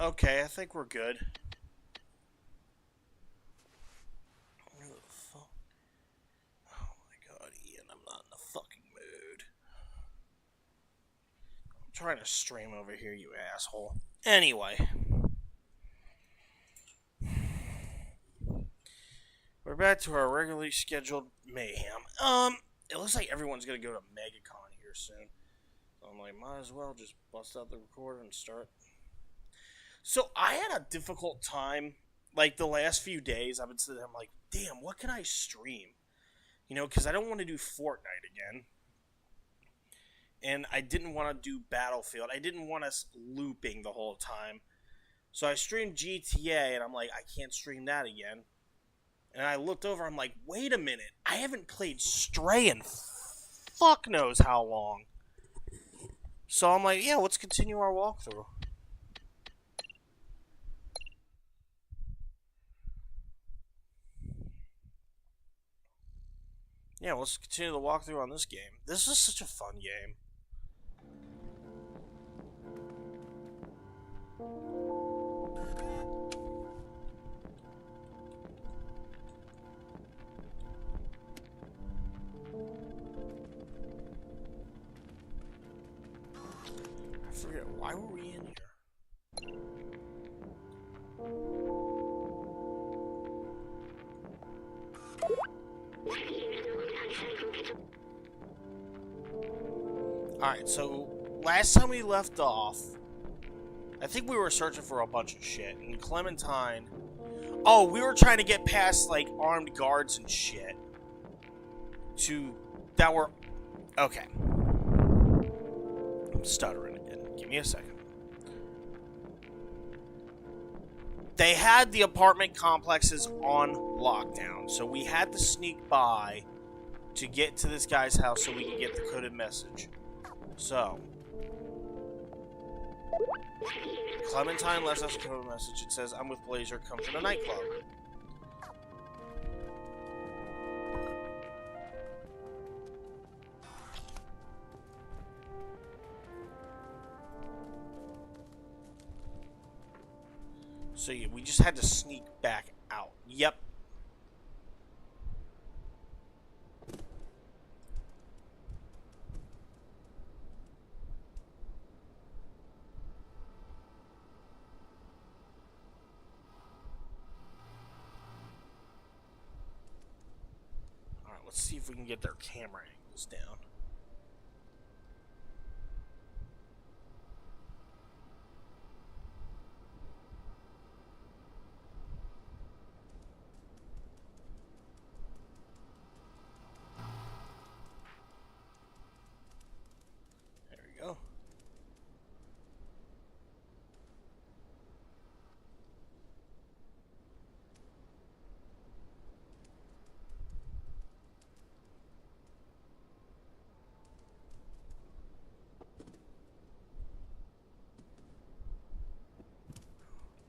Okay, I think we're good. Where the fuck? Oh my god, Ian, I'm not in the fucking mood. I'm trying to stream over here, you asshole. Anyway, we're back to our regularly scheduled mayhem. It looks like everyone's gonna go to MegaCon here soon. So I'm like, might as well just bust out the recorder and start. So I had a difficult time, like the last few days. I've been sitting there, I'm like, damn, what can I stream? Because I don't want to do Fortnite again. And I didn't want to do Battlefield. I didn't want us looping the whole time. So I streamed GTA, and I'm like, I can't stream that again. And I looked over, I'm like, wait a minute. I haven't played Stray in fuck knows how long. So I'm like, yeah, let's continue our walkthrough. Yeah, let's continue the walkthrough on this game. This is such a fun game. I forget, why were we in here? Alright, so last time we left off, I think we were searching for a bunch of shit. And Clementine. Oh, we were trying to get past, like, armed guards and shit. That were. Okay. I'm stuttering again. Give me a second. They had the apartment complexes on lockdown, so we had to sneak by to get to this guy's house so we could get the coded message. So, Clementine left us a coded message. It says, I'm with Blazer, come to the nightclub. So yeah, we just had to sneak back out. Yep. Alright, let's see if we can get their camera angles down. There we go.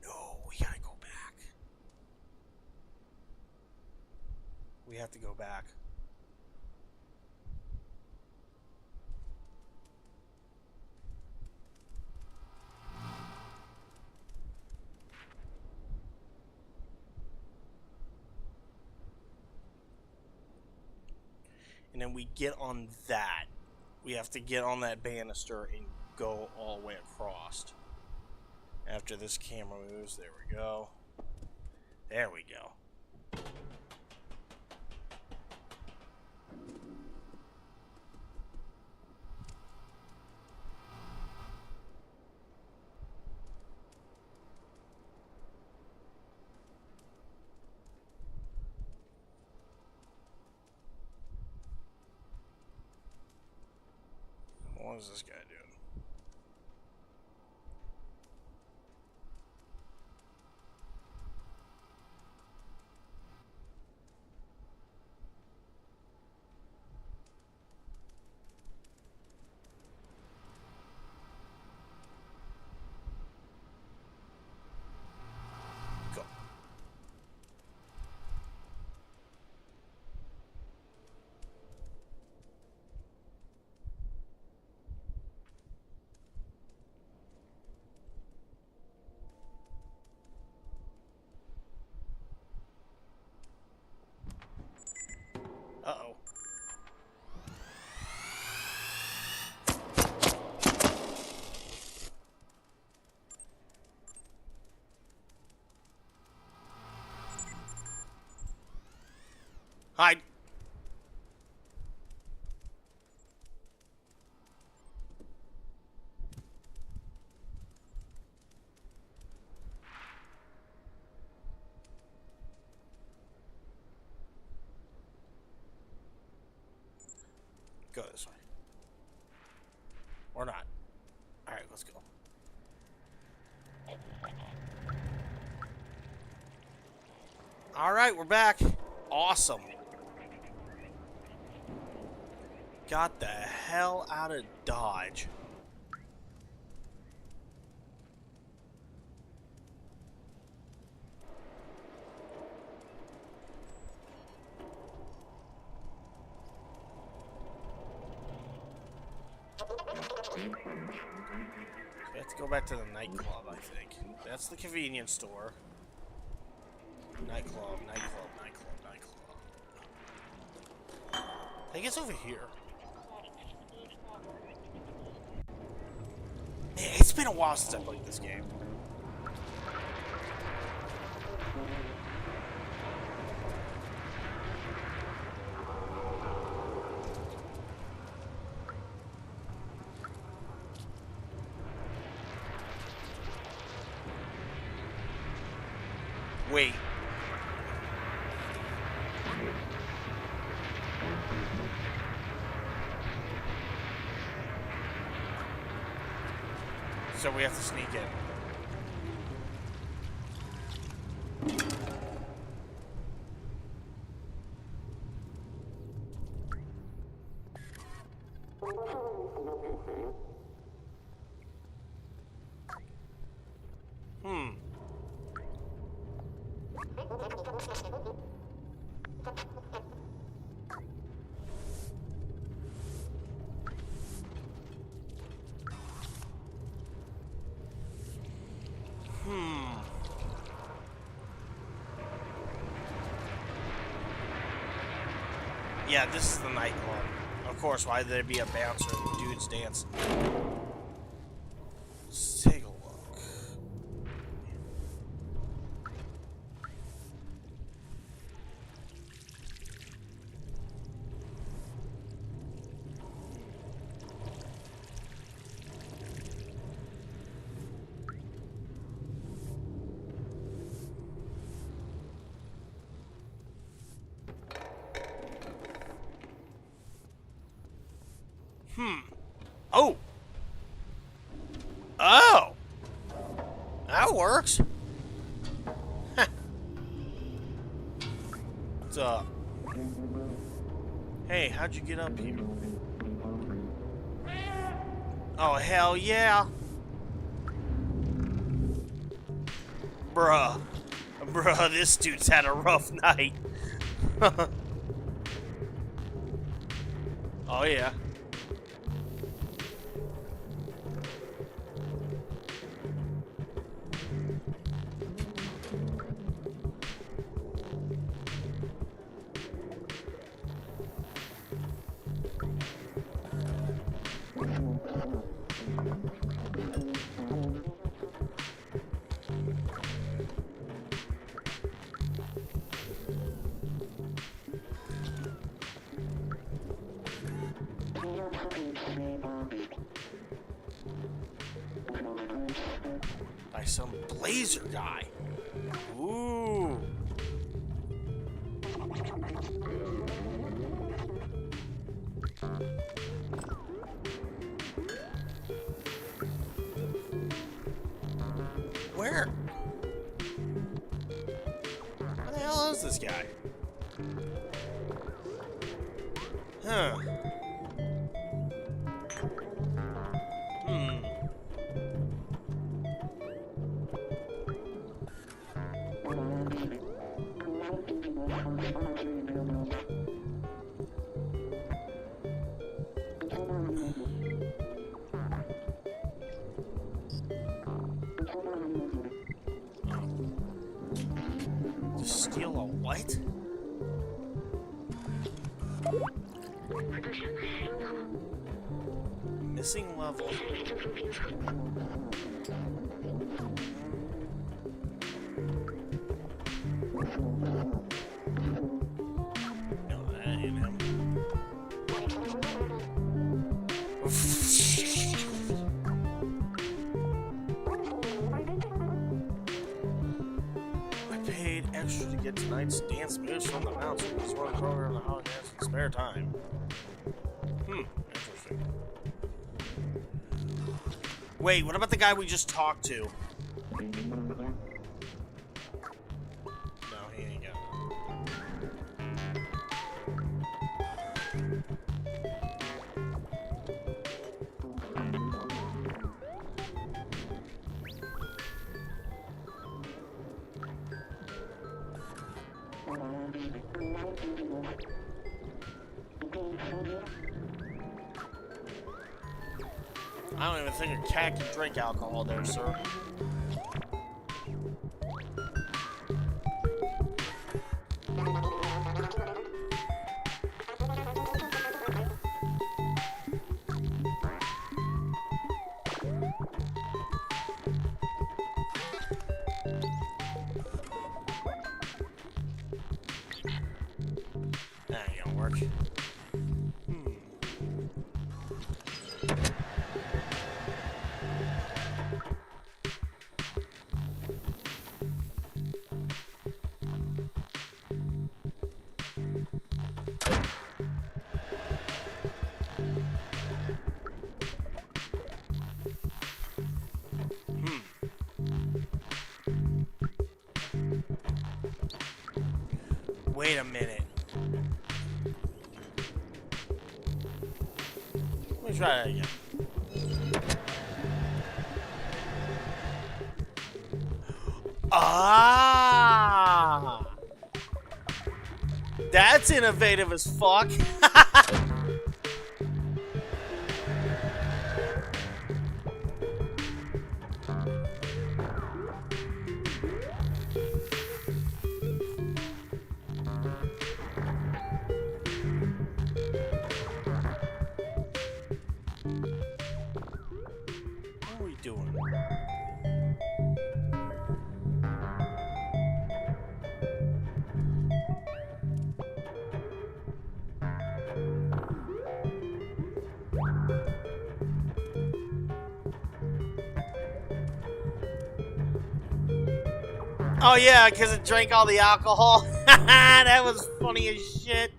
No, we gotta go back. We have to go back. And then we get on that. We have to get on that banister and go all the way across. After this camera moves, there we go. There we go. What is this guy doing? Go. Hide. Go this way. Or not. Alright, let's go. Alright, we're back. Awesome. Got the hell out of Dodge. Let's go back to the nightclub, I think. That's the convenience store. Nightclub, nightclub, nightclub, nightclub. I think it's over here. Man, it's been a while since I played this game. Wait. So we have to sneak in. Yeah, this is the nightclub. Of course, why would there be a bouncer and dudes dancing? Let's take a look. Oh! Oh! That works! What's up? Hey, how'd you get up here? Oh, hell yeah! Bruh. Bruh, this dude's had a rough night. Oh, yeah. By some blazer guy. Ooh. Where? Where the hell is this guy? Huh. Steal a what? Missing level. get tonight's dance moves from the mounts. He's one program the holiday dance in spare time. Interesting. Wait, what about the guy we just talked to? No, he ain't got it. I don't even think a cat can drink alcohol there, sir. That ain't gonna work. Wait a minute. Let me try that again. Ah! That's innovative as fuck. What are we doing? Oh yeah, because it drank all the alcohol. That was funny as shit.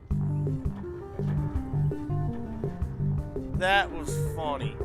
That was funny.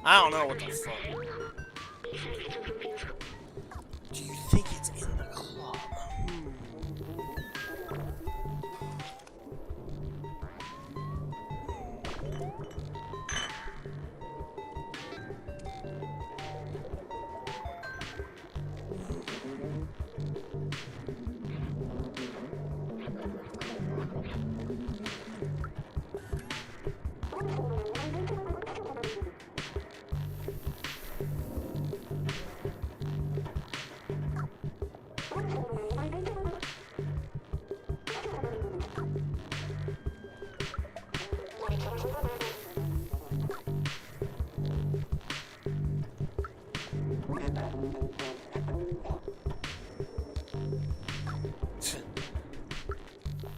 I don't know what the fuck. Do you think it's in the club?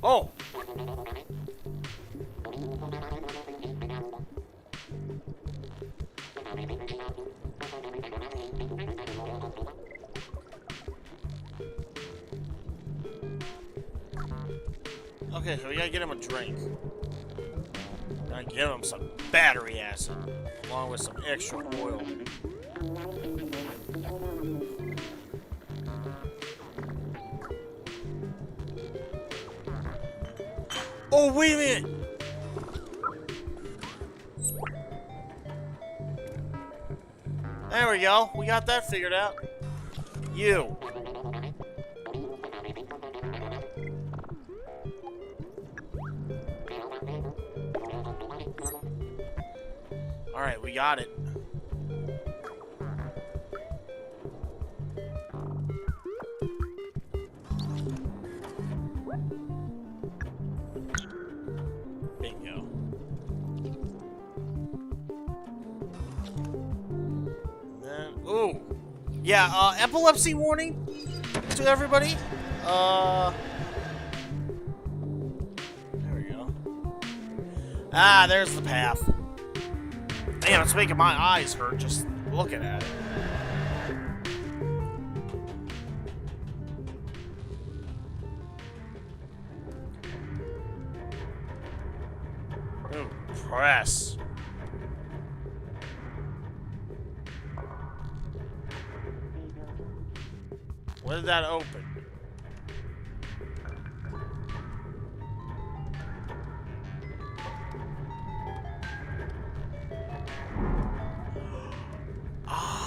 Oh! Okay, so we gotta get him a drink. I give him some battery acid, along with some extra oil. Oh, wait a minute! There we go. We got that figured out. You. Alright, we got it. Bingo. Ooh. Yeah, epilepsy warning to everybody. There we go. Ah, there's the path. Man, it's making my eyes hurt just looking at it. Ooh, press. When did that open? Ah!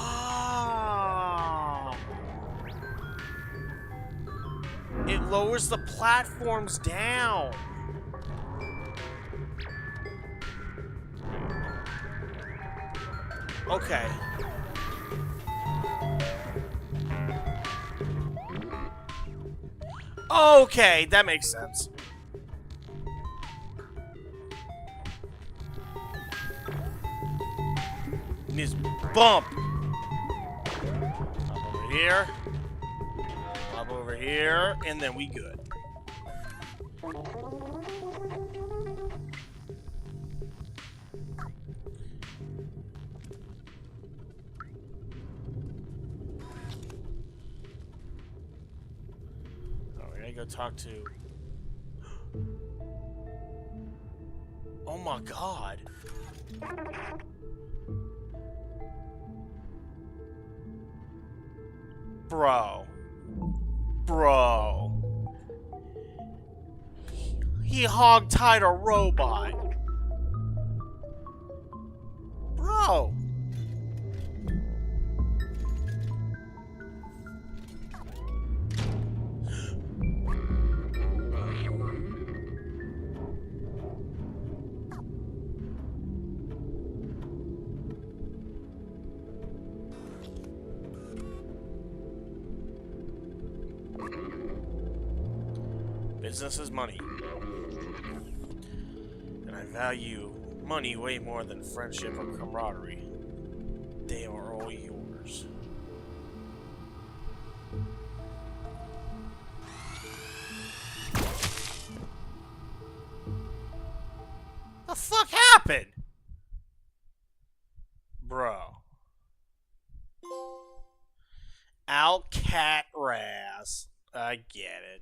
It lowers the platforms down. Okay. Okay, that makes sense. Just bump. Up over here. Up over here. And then we good. Go talk to. Oh my god. Bro. He hog-tied a robot. Bro. Business is money. And I value money way more than friendship or camaraderie. They are all yours. The fuck happened? Bro. Alcatraz. I get it.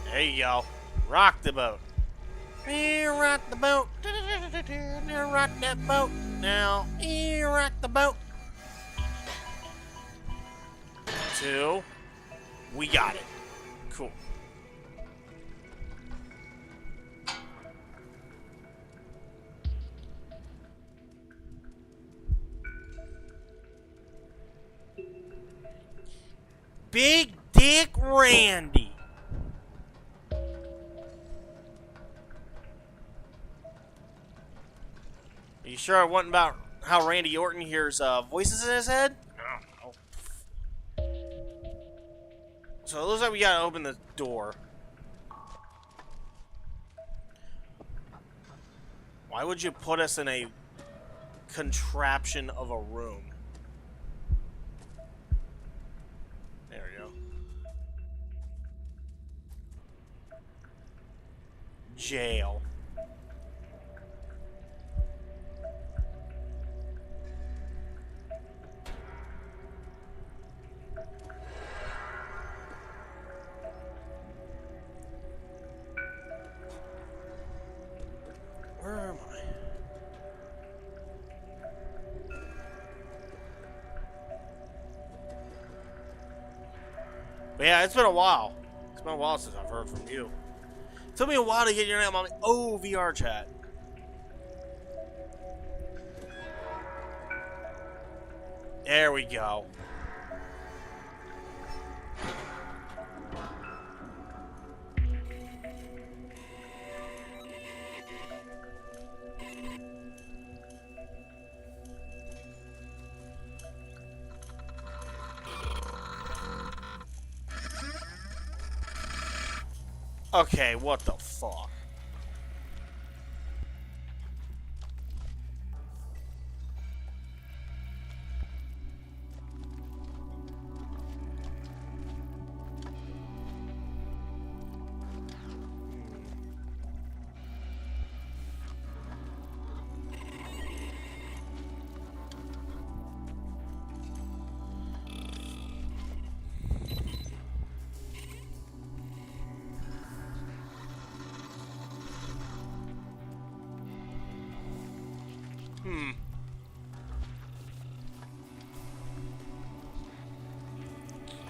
There you go. Rock the boat. Rock the boat. Rock that boat. Now, rock the boat. 2. We got it. Cool. Big Dick Randy. Are you sure it wasn't about how Randy Orton hears voices in his head? Oh. So it looks like we gotta open the door. Why would you put us in a contraption of a room? There we go. Jail. But yeah, it's been a while. It's been a while since I've heard from you. It took me a while to get your name on. Oh, VR chat. There we go. Okay, what the fuck?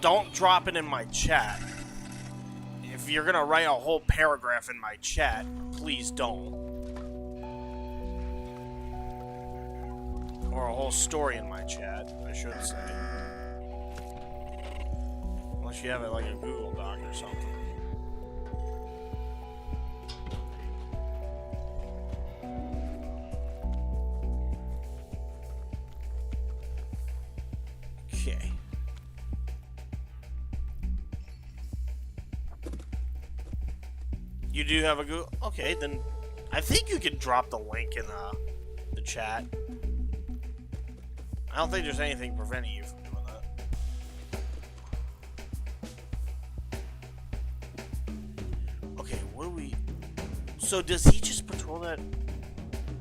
Don't drop it in my chat. If you're gonna write a whole paragraph in my chat, please don't. Or a whole story in my chat, I should say. Unless you have it like a Google Doc or something. Okay. You do have a Google? Okay, then I think you can drop the link in the chat. I don't think there's anything preventing you from doing that. Okay, what do we... So does he just patrol that?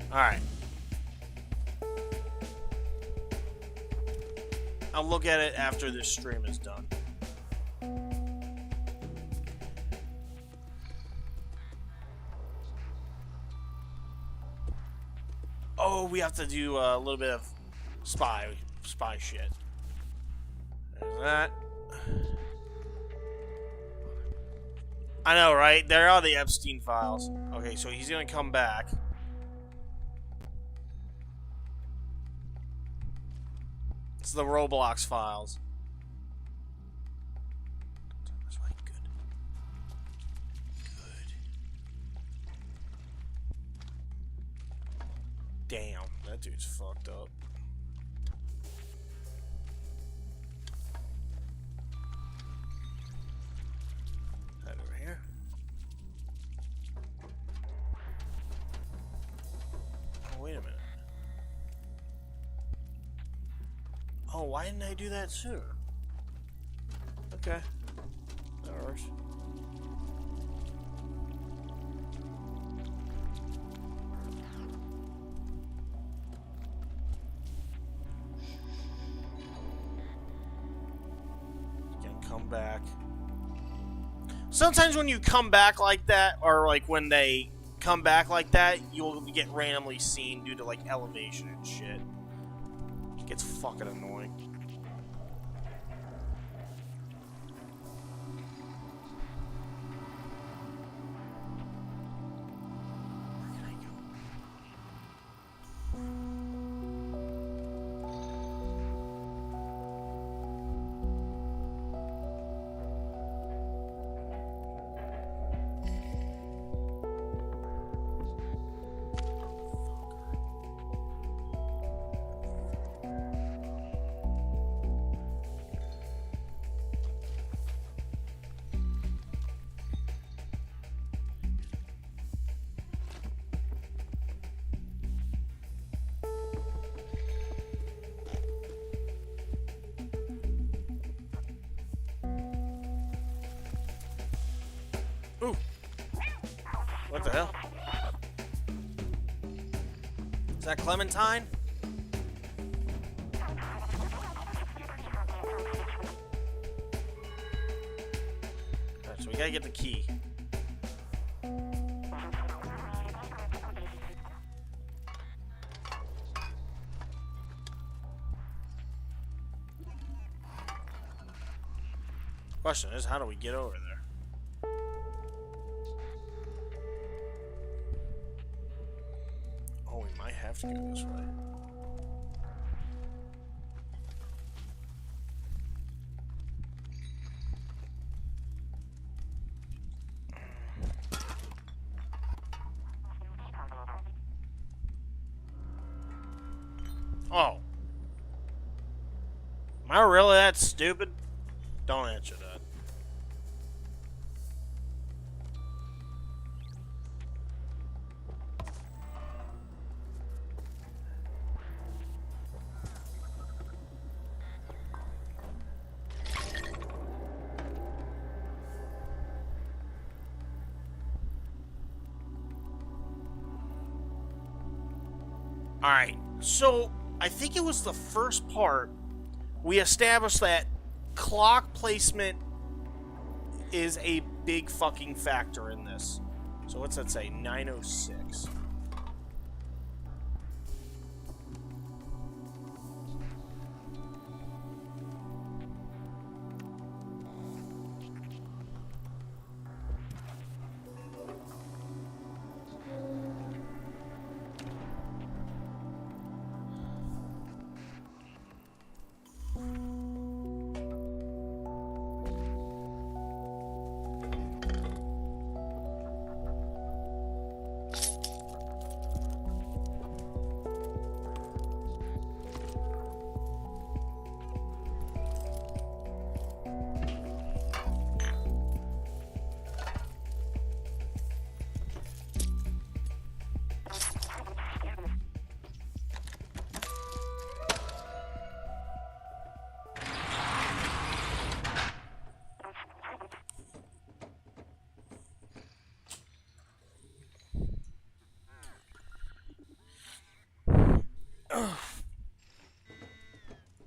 Alright. I'll look at it after this stream is done. Oh, we have to do a little bit of spy shit. There's that. I know, right? There are the Epstein files. Okay, so he's gonna come back. It's the Roblox files. Damn, that dude's fucked up. Head over here. Oh, wait a minute. Oh, why didn't I do that sooner? Okay. That works. Come back. Sometimes when you come back like that, or like when they come back like that, you'll get randomly seen due to like elevation and shit. It gets fucking annoying. Where can I go? Ooh. What the hell? Is that Clementine? Alright, so we gotta get the key. Question is, how do we get over there? Oh, we might have to go this way. Oh. Am I really that stupid? Don't answer that. Alright, so I think it was the first part we established that clock placement is a big fucking factor in this. So what's that say? 9:06.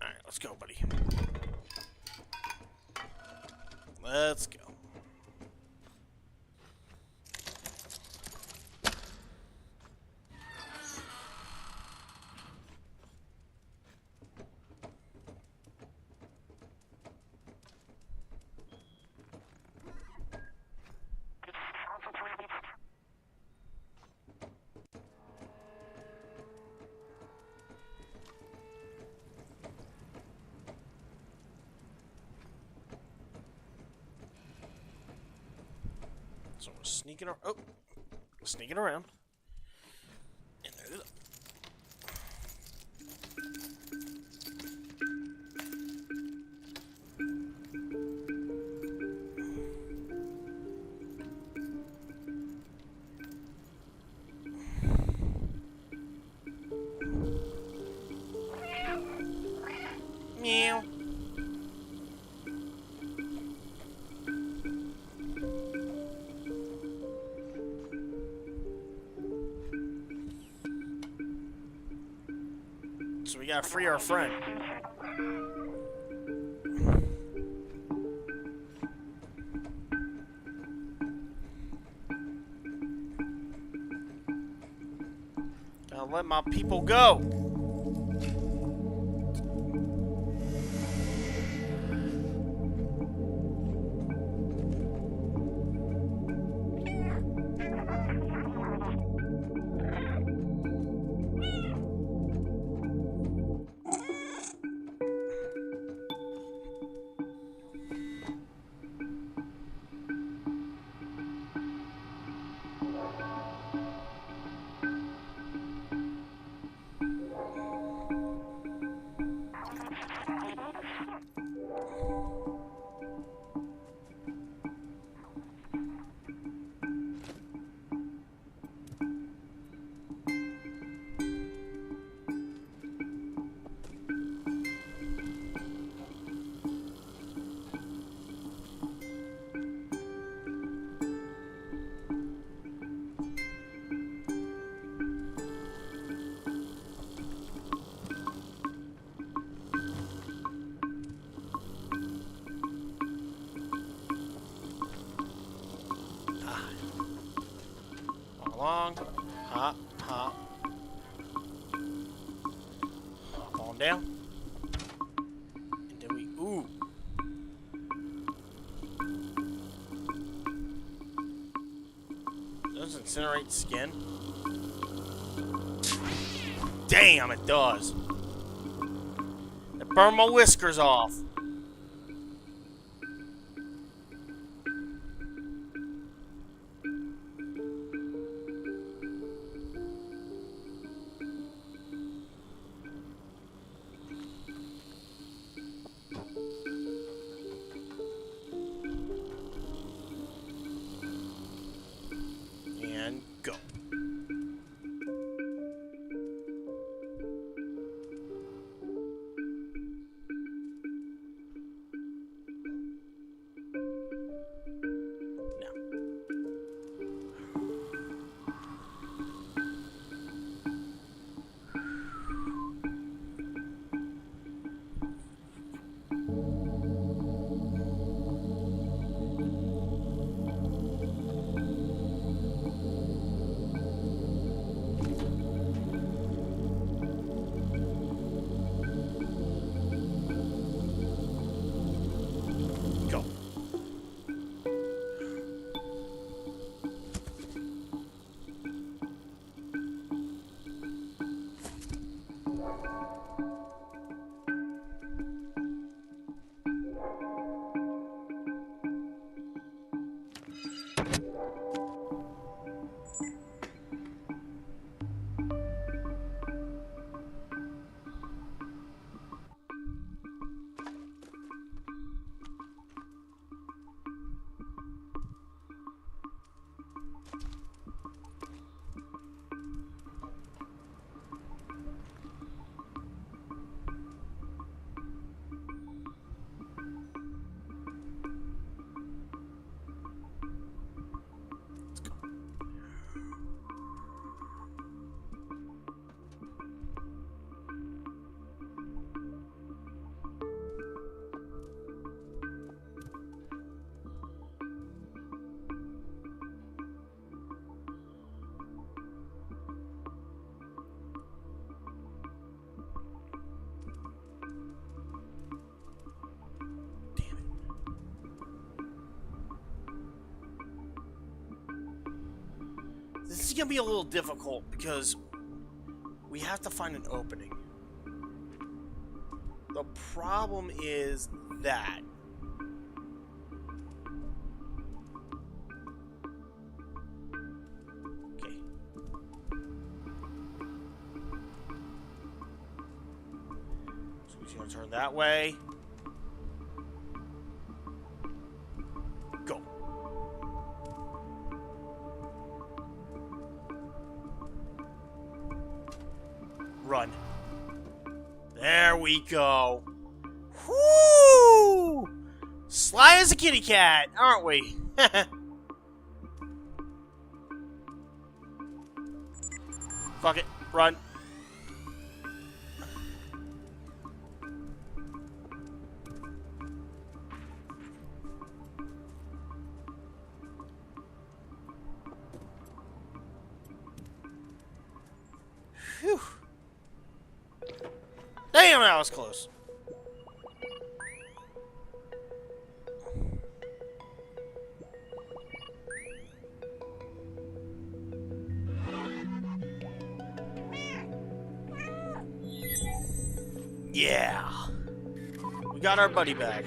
Alright, let's go, buddy. Let's go. So we're sneaking around. Oh, sneaking around. And there it is. Meow. So we gotta free our friend. Gotta let my people go. Along. Hop, hop. Hop on down. And then we. Ooh. incinerate skin? Damn, it does. It burned my whiskers off. And go. Go. This is gonna be a little difficult because we have to find an opening. The problem is that okay. So he's gonna turn that way. Go. Run. There we go. Whoo! Sly as a kitty cat, aren't we? Fuck it. Run. Phew. Damn, that was close. Yeah. We got our buddy back.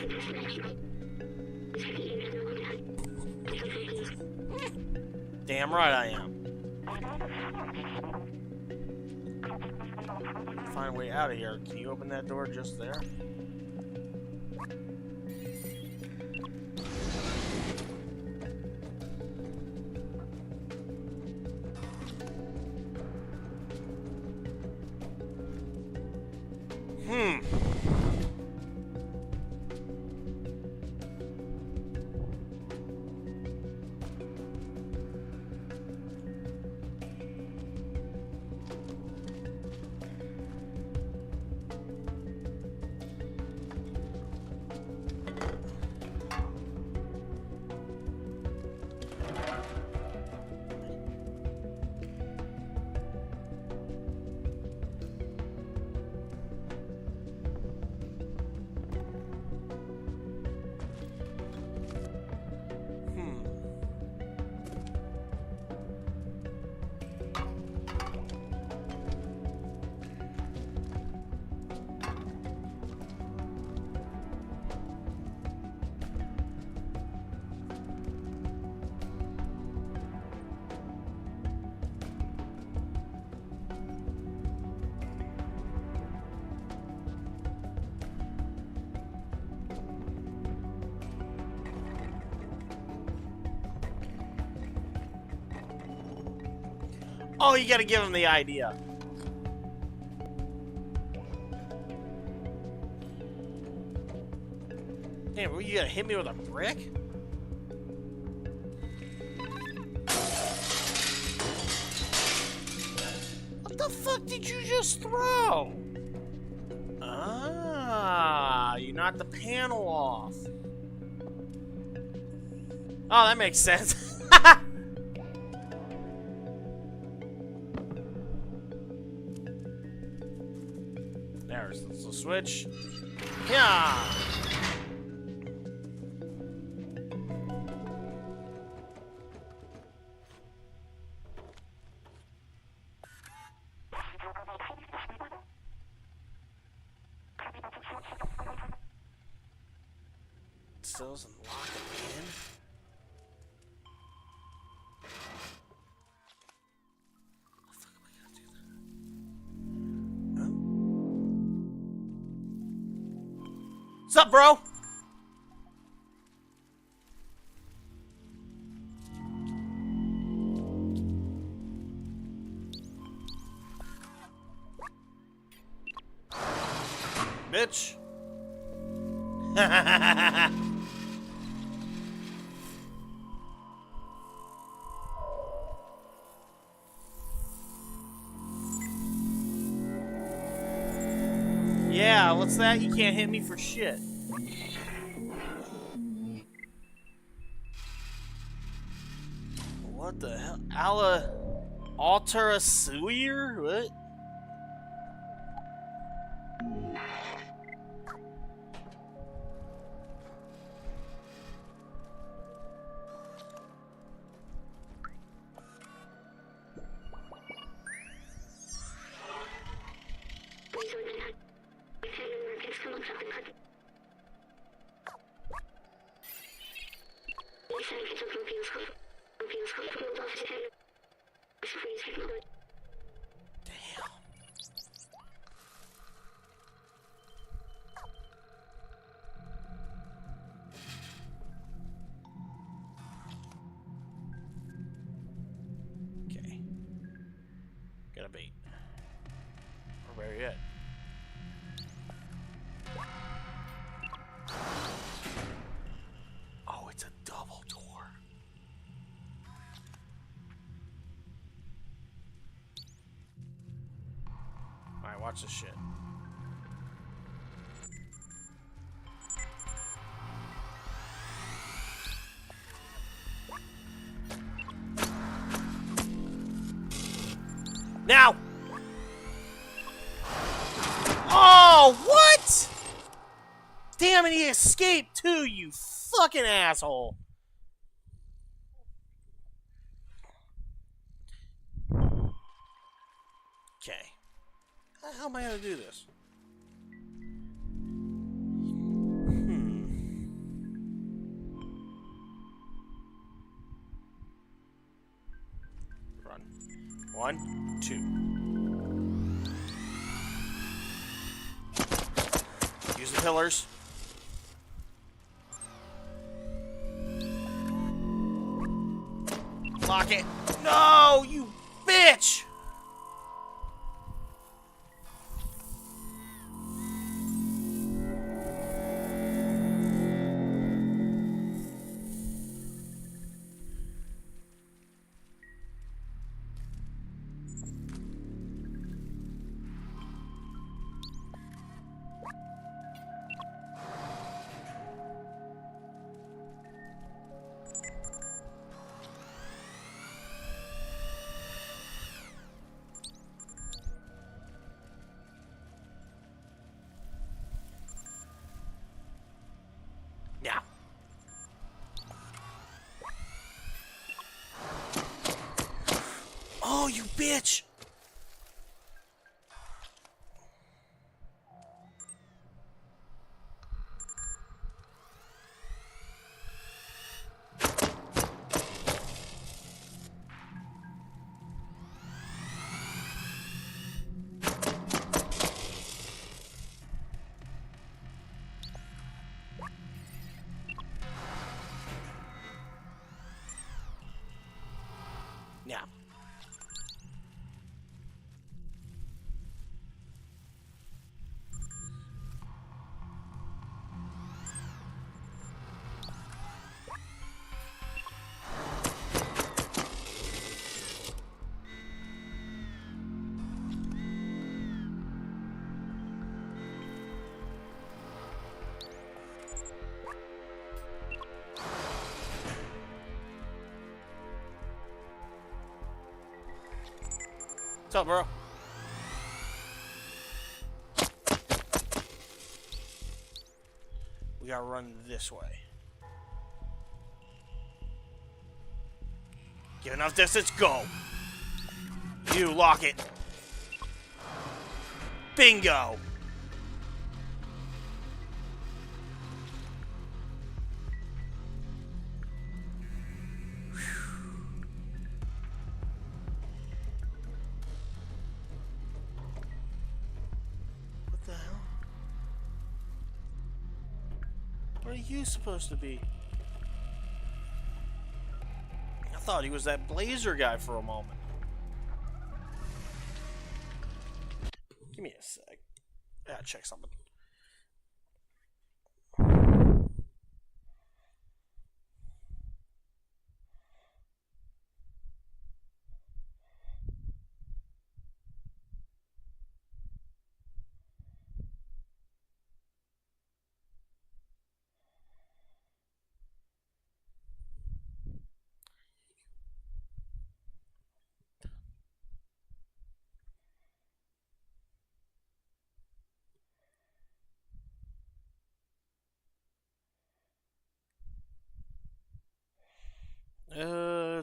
Damn right I am. Find a way out of here. Can you open that door just there? Oh, you gotta give him the idea. Damn, you gonna hit me with a brick? What the fuck did you just throw? Ah, you knocked the panel off. Oh, that makes sense. There's the switch. Yeah. Still doesn't lock him in. How the fuck am I gonna do that? Huh? What's up, bro? Bitch. Yeah, what's that? You can't hit me for shit. What the hell? Altera Suir? What? Damn. Okay. Got a bait. Or where are you at? Oh, it's a double door. Alright, watch this shit. Now! Oh, what? Damn it, he escaped too, you fucking asshole. Okay. How the hell am I gonna do this? Run. 1, 2. Use the pillars. Lock it. No, you bitch! Now. Oh, you bitch! Now. What's up, bro? We gotta run this way. Give enough distance, go! You lock it. Bingo! What the hell? What are you supposed to be? I thought he was that Blazer guy for a moment. Give me a sec. I gotta check something.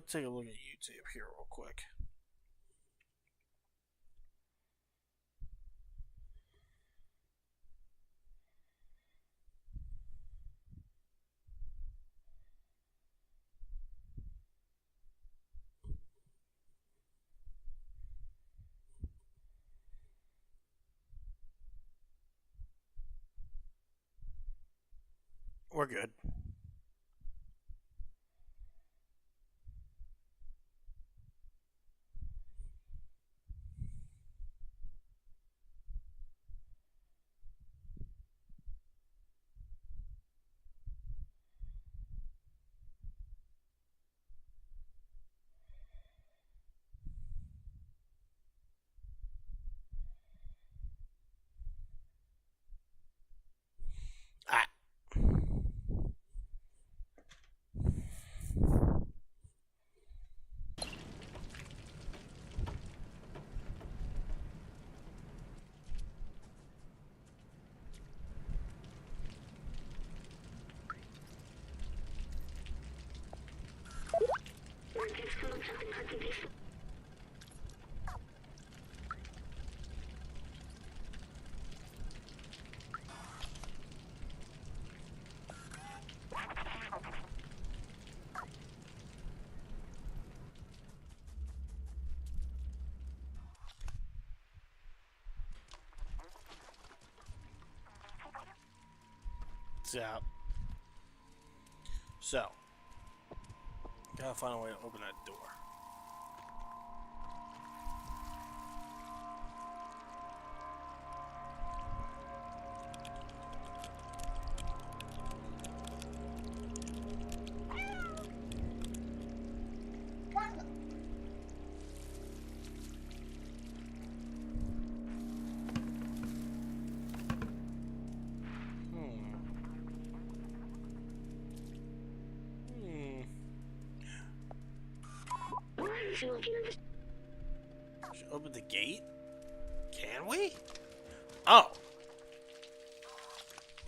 Take a look at YouTube here real quick. We're good. Ah. So, gotta find a way to open that door. Should open the gate? Can we? Oh.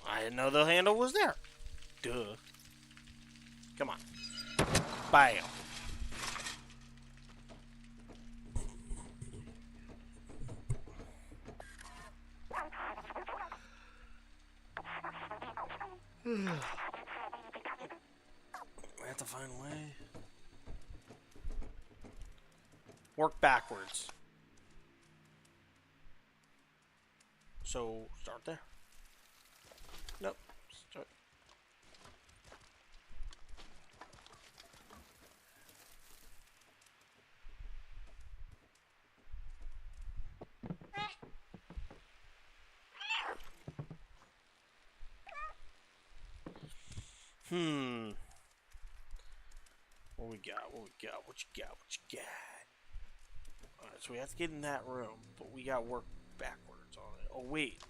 I didn't know the handle was there. Duh. Come on. Bam. We have to find a way. Work backwards. So, start there? Nope. Start. What we got? What we got? What you got? What you got? Alright, so we have to get in that room, but we got to work backwards on it. Oh, wait.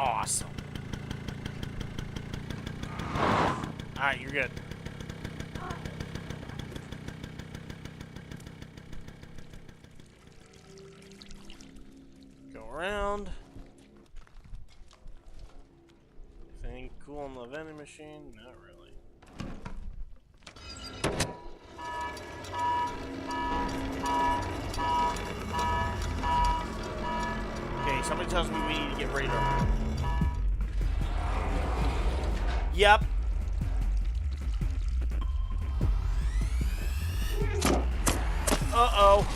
Awesome. Alright, you're good. Go around. Anything cool on the vending machine? Not really. Okay, somebody tells me we need to get radar. Yep. Uh-oh.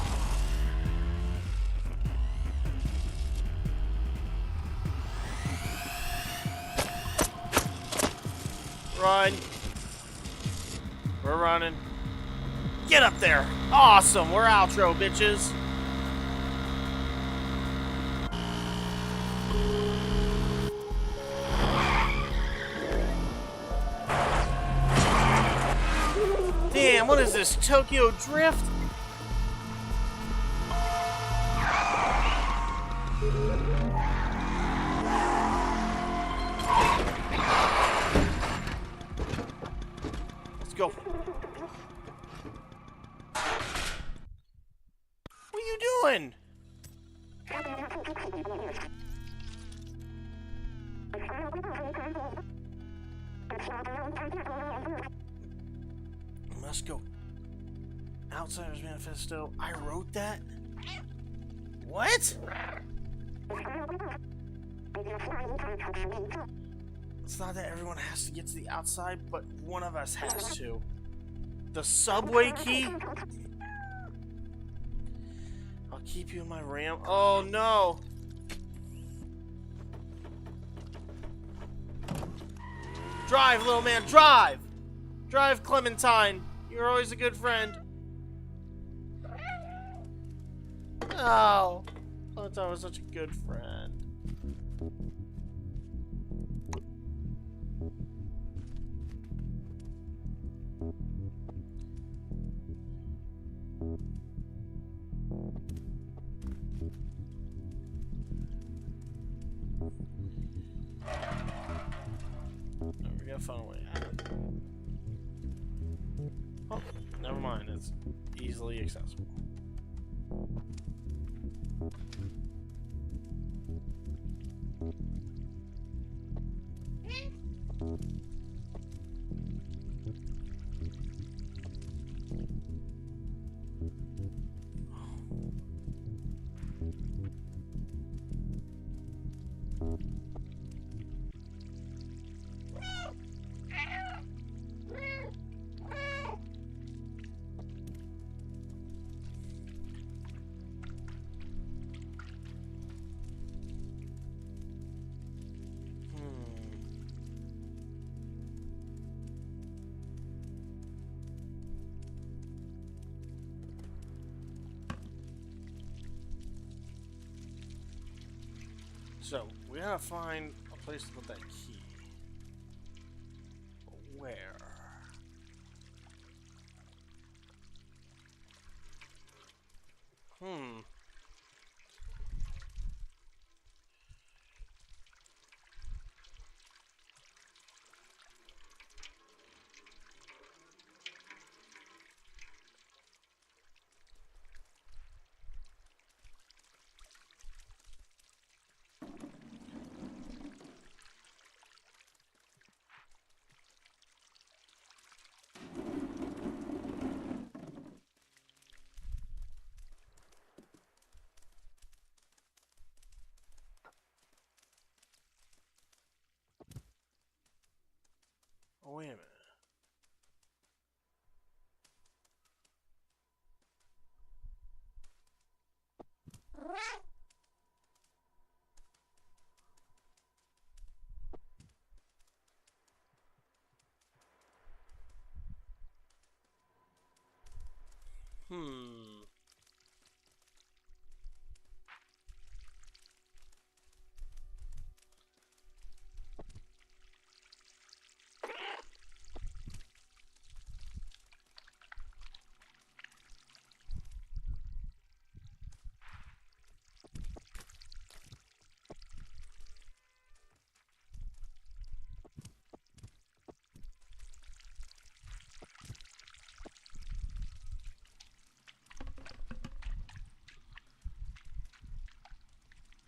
Run. We're running. Get up there. Awesome. We're outro, bitches. Damn, what is this? Tokyo Drift? Let's go. What are you doing? Let's go. Outsiders Manifesto. I wrote that? What? It's not that everyone has to get to the outside, but one of us has to. The subway key? I'll keep you in my RAM. Oh no! Drive, little man, drive! Drive, Clementine. You're always a good friend. Oh, Clementine was such a good friend. We gotta find a way out. Oh, never mind. It's easily accessible. So, we gotta find a place to put that key. But where?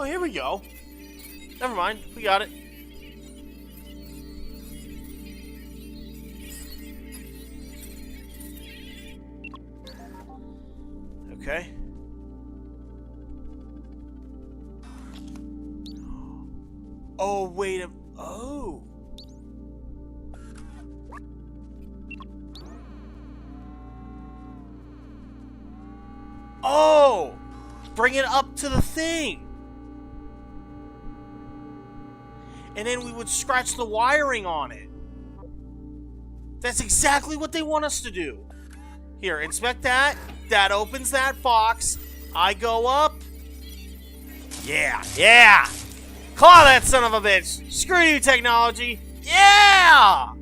Oh, here we go. Never mind. We got it. Okay. Oh, wait a... Oh. Oh! Bring it up to the thing. And then we would scratch the wiring on it. That's exactly what they want us to do. Here, inspect that. That opens that box. I go up. Yeah, yeah! Claw that son of a bitch! Screw you, technology! Yeah!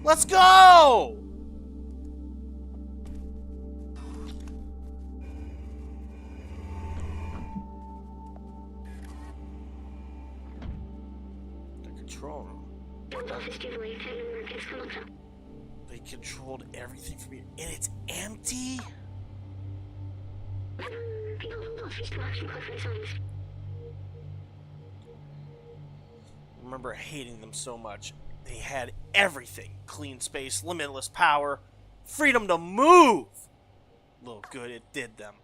Let's go! The control room. They controlled everything from here, and it's empty? I remember hating them so much. They had everything. Clean space, limitless power, freedom to move! Little good it did them.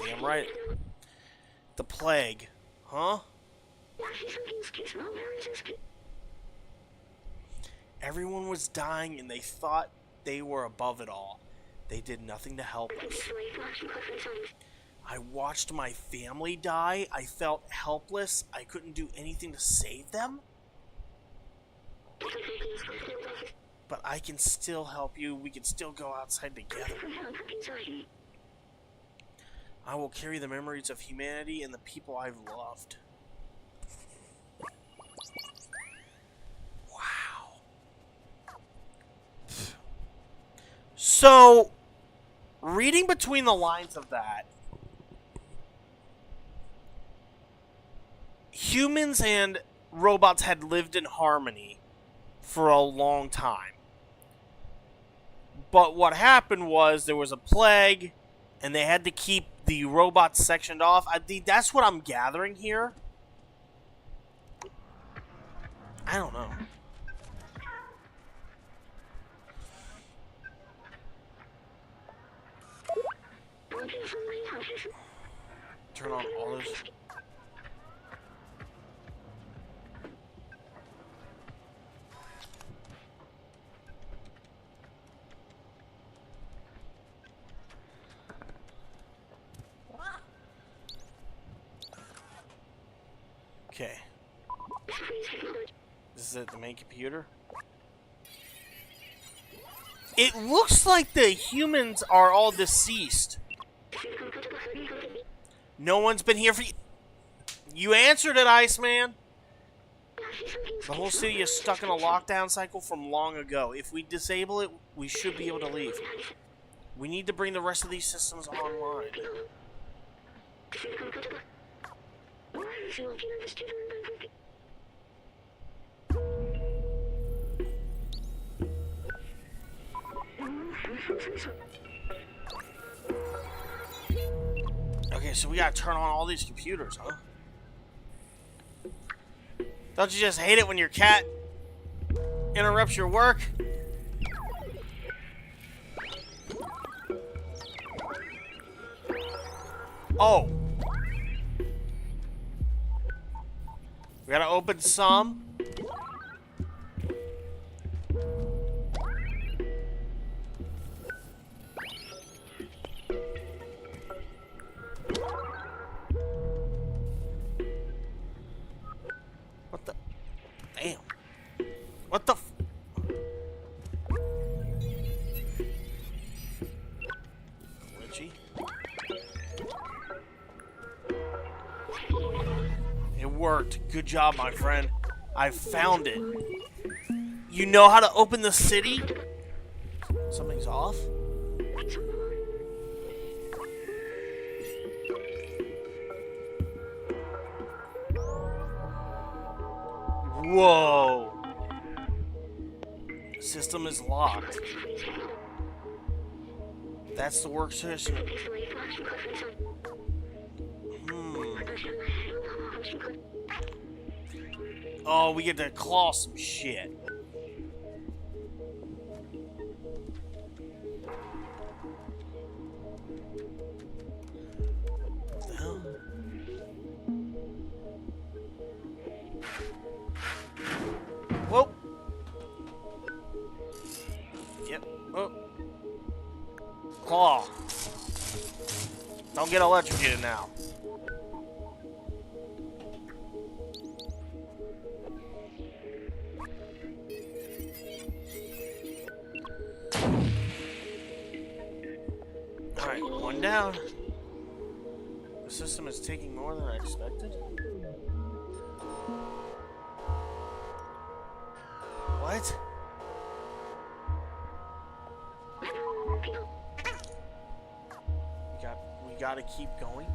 Damn right. The plague. Huh? Everyone was dying and they thought they were above it all. They did nothing to help us. I watched my family die. I felt helpless. I couldn't do anything to save them. But I can still help you. We can still go outside together. I will carry the memories of humanity and the people I've loved. Wow. So, reading between the lines of that, humans and robots had lived in harmony for a long time. But what happened was there was a plague, and they had to keep the robots sectioned off. That's what I'm gathering here. I don't know. Turn on all those. Okay. This is it, the main computer? It looks like the humans are all deceased. No one's been here for you. You answered it, Iceman. The whole city is stuck in a lockdown cycle from long ago. If we disable it, we should be able to leave. We need to bring the rest of these systems online. Okay, so we gotta turn on all these computers, huh? Don't you just hate it when your cat interrupts your work? Oh. We gotta open some. What the? Damn. What the? Glitchy. It worked. Good job, my friend. I found it. You know how to open the city? Something's off? Whoa. System is locked. That's the workstation. Oh, we get to claw some shit. What the hell? Whoa! Yep. Oh. Claw. Don't get electrocuted now. Alright, one down. The system is taking more than I expected. What? We gotta keep going?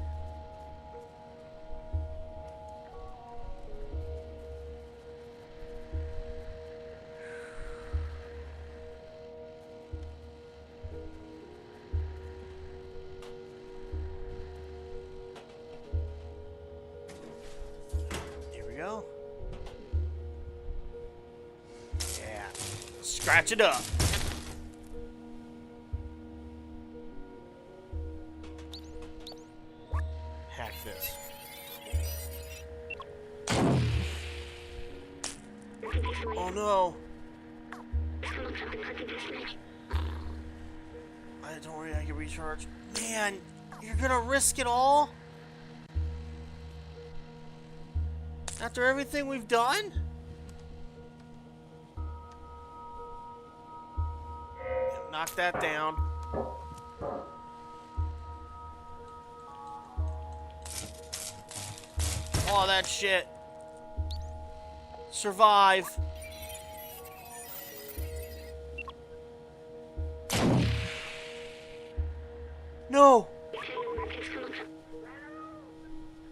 Here we go. Yeah. Scratch it up. Hack this. Oh no. Don't worry, I can recharge. Man, you're gonna risk it all? After everything we've done? Knock that down. All that shit. Survive. No!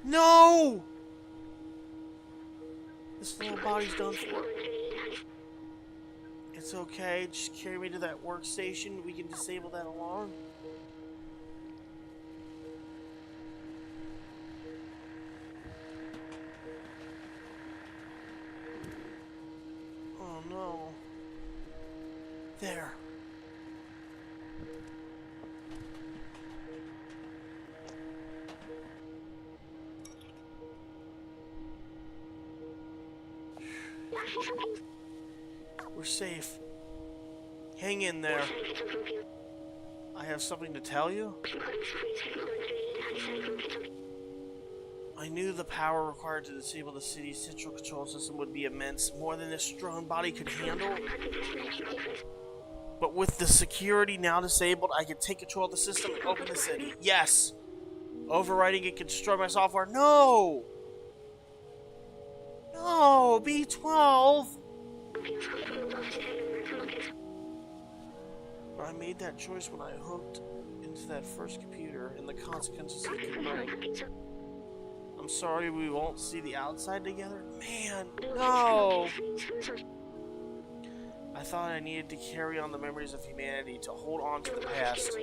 No! This little body's done for. It's okay, just carry me to that workstation. We can disable that alarm. Oh no. There. We're safe. Hang in there. I have something to tell you. I knew the power required to disable the city's central control system would be immense, more than this drone body could handle. But with the security now disabled, I can take control of the system and open the city. Yes! Overwriting it can destroy my software. No! No! B12! But I made that choice when I hooked into that first computer, and the consequences it could bring. I'm sorry we won't see the outside together. Man, no! I thought I needed to carry on the memories of humanity to hold on to the past.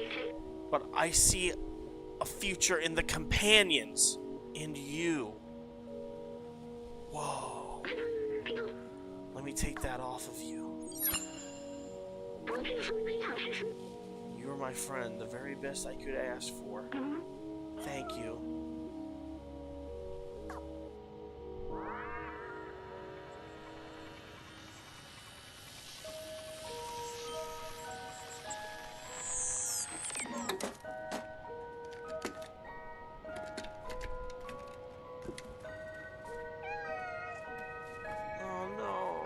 But I see a future in the companions. And you. Whoa. Let me take that off of you. You are my friend, the very best I could ask for. Thank you. Oh no.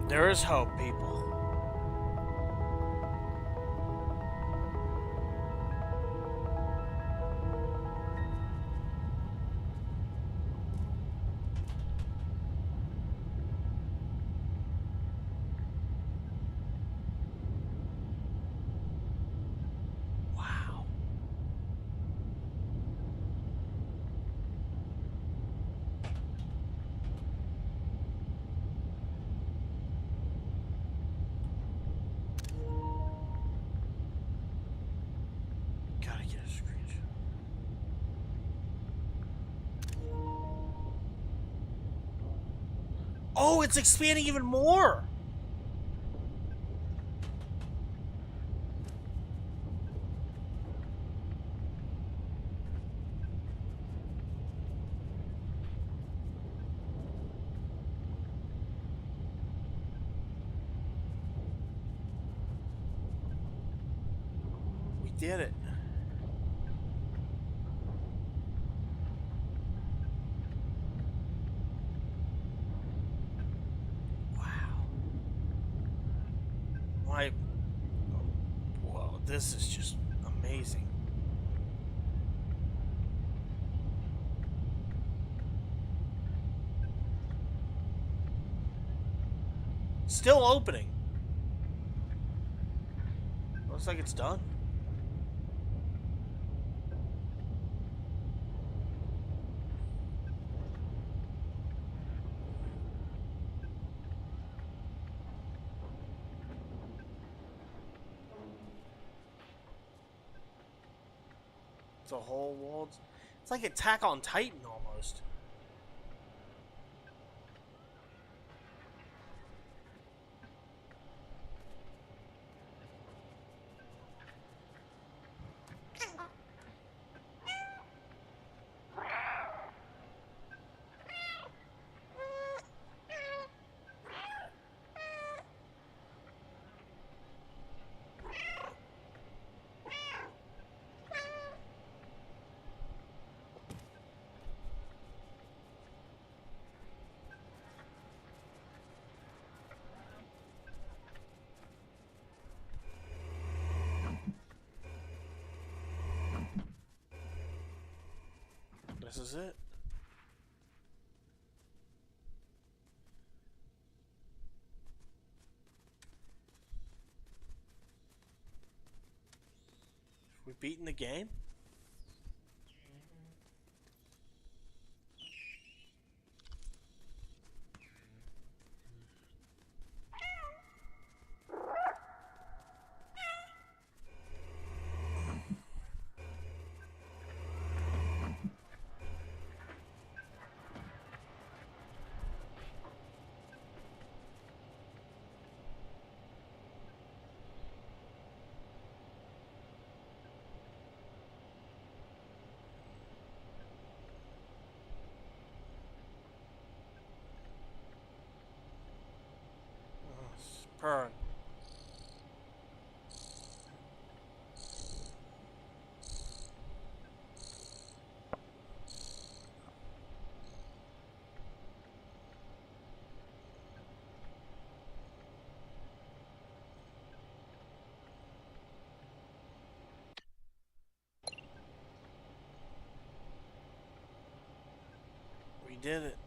There is hope, people. Wow. Gotta get a screenshot. Oh, it's expanding even more! We did it. Wow. My... Whoa, this is just amazing. Still opening. Looks like it's done. It's a whole world. It's like Attack on Titan almost. This is it. We've beaten the game? Purring. We did it.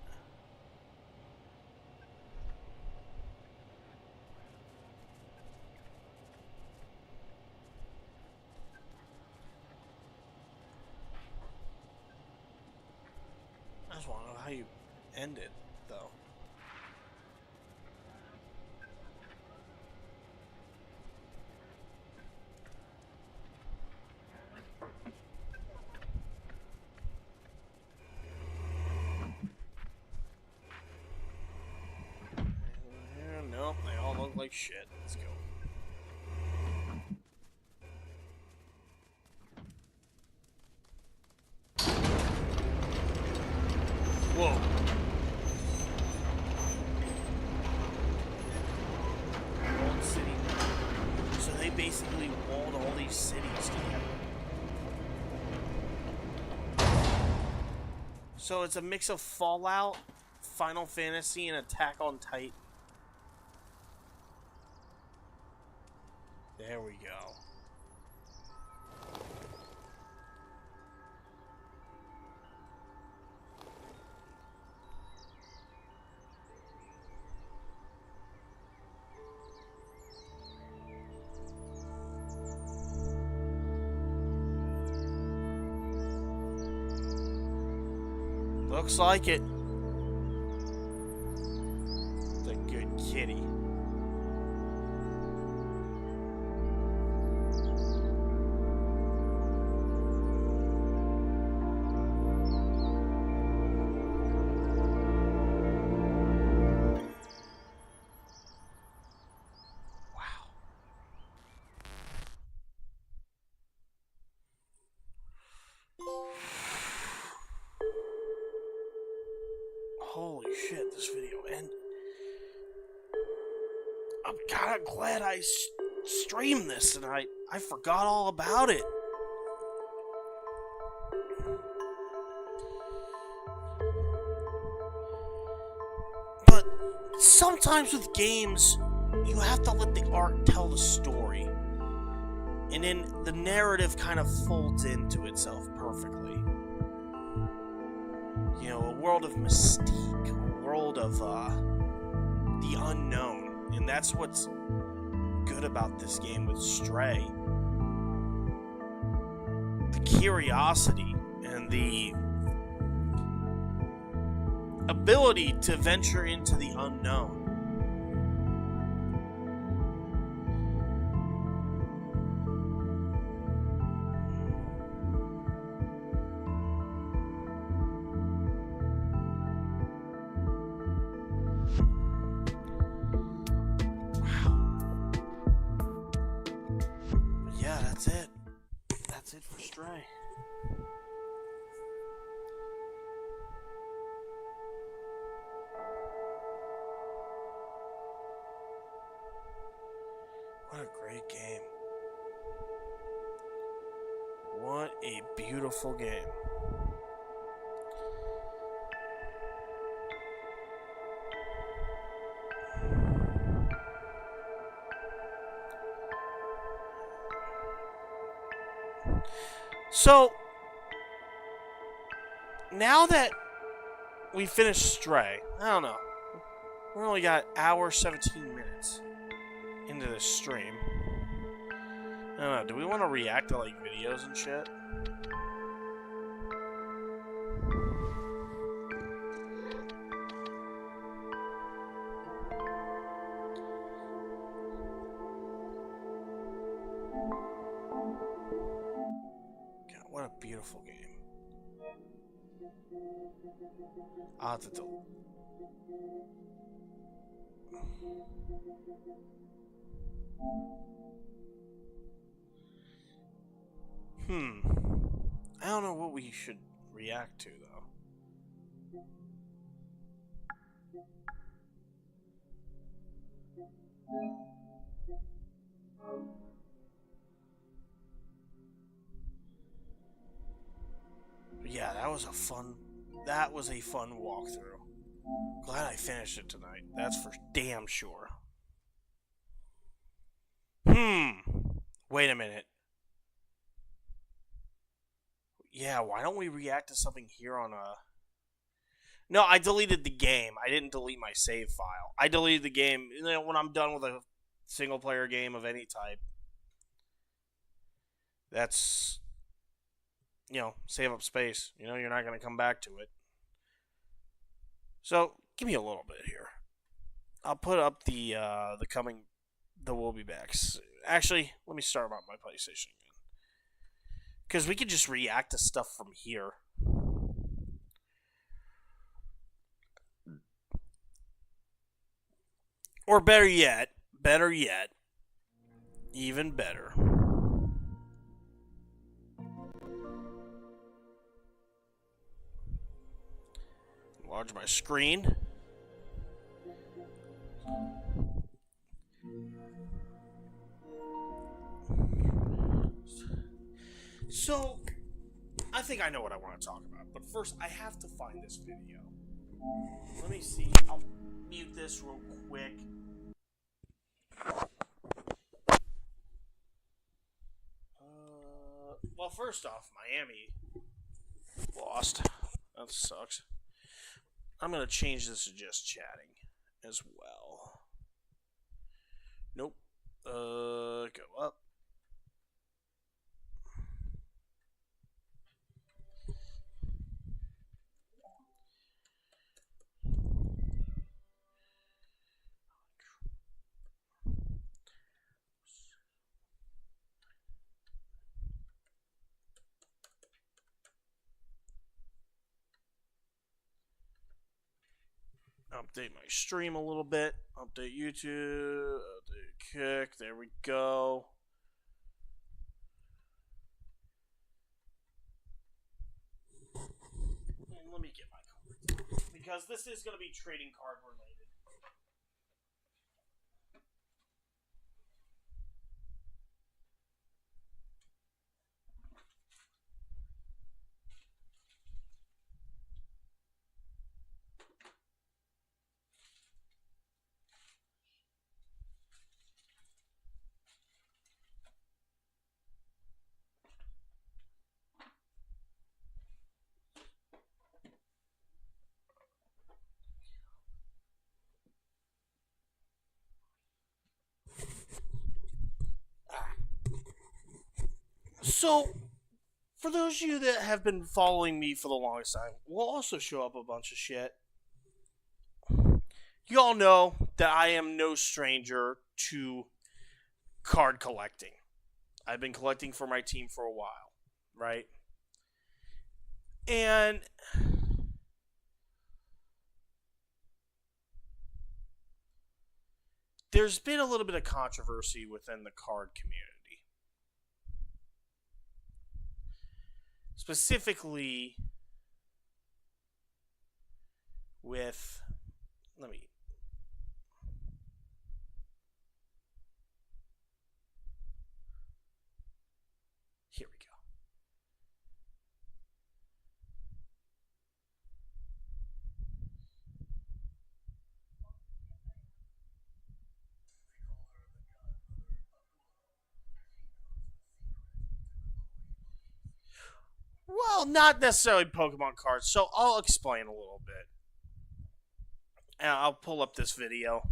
I just want to know how you end it, though. Nope, they all look like shit. Let's go. Whoa. Walled city. So they basically walled all these cities together. So it's a mix of Fallout, Final Fantasy, and Attack on Titan. There we go. Looks like it. It's a good kitty. Holy shit, this video ended. I'm kind of glad I streamed this and I forgot all about it. But sometimes with games, you have to let the art tell the story. And then the narrative kind of folds into itself perfectly. You know, a world of mystique, a world of the unknown, and that's what's good about this game with Stray. The curiosity and the ability to venture into the unknown. That's it for Stray. What a great game. What a beautiful game. So, now that we finished Stray, I don't know. We only got hour 17 minutes into this stream. I don't know, do we want to react to like videos and shit? God, what a beautiful game. I'll have to I don't know what we should react to, though. Yeah, that was a fun walkthrough. Glad I finished it tonight. That's for damn sure. Wait a minute. Yeah, why don't we react to something here on a... No, I deleted the game. I didn't delete my save file. I deleted the game, you know, when I'm done with a single-player game of any type. That's... You know, save up space. You know, you're not going to come back to it. So, give me a little bit here. I'll put up the We'll Be Backs. Actually, let me start about my PlayStation again. Because we could just react to stuff from here. Or better yet, even better. Enlarge my screen. So, I think I know what I want to talk about, but first I have to find this video. Let me see. I'll mute this real quick. Well, first off, Miami lost. That sucks. I'm going to change this to just chatting as well. Nope. Go up. Update my stream a little bit. Update YouTube. Update Kick. There we go. And let me get my card. Because this is going to be trading card related. So, for those of you that have been following me for the longest time, we'll also show up a bunch of shit. You all know that I am no stranger to card collecting. I've been collecting for my team for a while, right? And there's been a little bit of controversy within the card community. Specifically with, here we go. Well, not necessarily Pokemon cards, so I'll explain a little bit. And I'll pull up this video.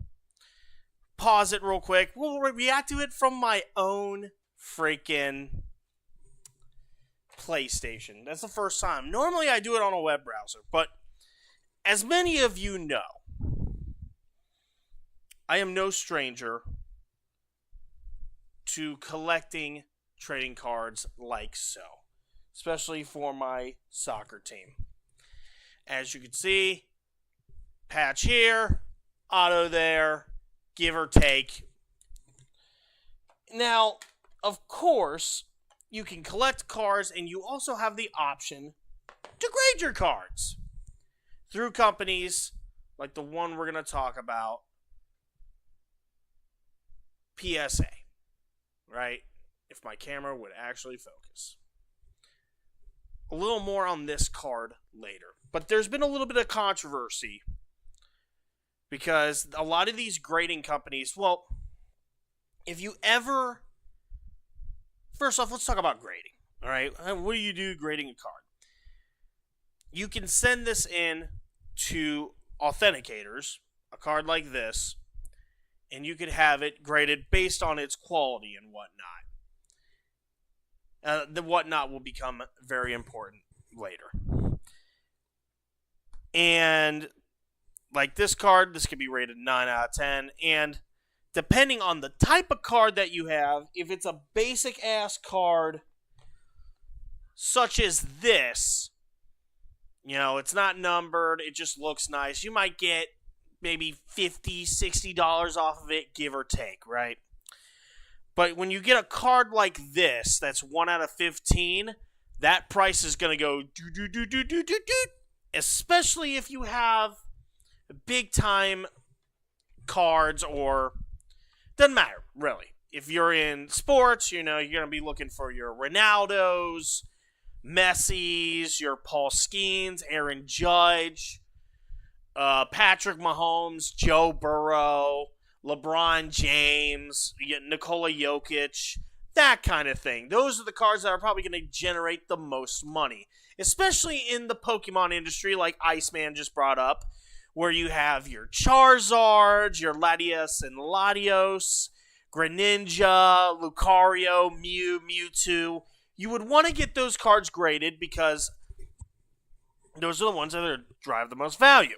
Pause it real quick. We'll react to it from my own freaking PlayStation. That's the first time. Normally I do it on a web browser, but as many of you know, I am no stranger to collecting trading cards like so. Especially for my soccer team. As you can see, patch here, auto there, give or take. Now, of course, you can collect cards and you also have the option to grade your cards through companies like the one we're going to talk about, PSA, right? If my camera would actually focus. A little more on this card later. But there's been a little bit of controversy because a lot of these grading companies, well, if you ever... First off, let's talk about grading. All right? What do you do grading a card? You can send this in to authenticators, a card like this, and you could have it graded based on its quality and whatnot. The whatnot will become very important later. And like this card, this could be rated 9 out of 10. And depending on the type of card that you have, if it's a basic ass card such as this, you know, it's not numbered, it just looks nice, you might get maybe $50, $60 off of it, give or take, right? But when you get a card like this, that's 1 out of 15, that price is going to go do. Especially if you have big time cards or, doesn't matter, really. If you're in sports, you know, you're going to be looking for your Ronaldos, Messi's, your Paul Skeens, Aaron Judge, Patrick Mahomes, Joe Burrow, LeBron James, you get Nikola Jokic, That kind of thing. Those are the cards that are probably going to generate the most money, especially in the Pokemon industry, like Iceman just brought up, where you have your Charizard, your Latias and Latios, Greninja, Lucario, Mew, Mewtwo. You would want to get those cards graded because those are the ones that drive the most value.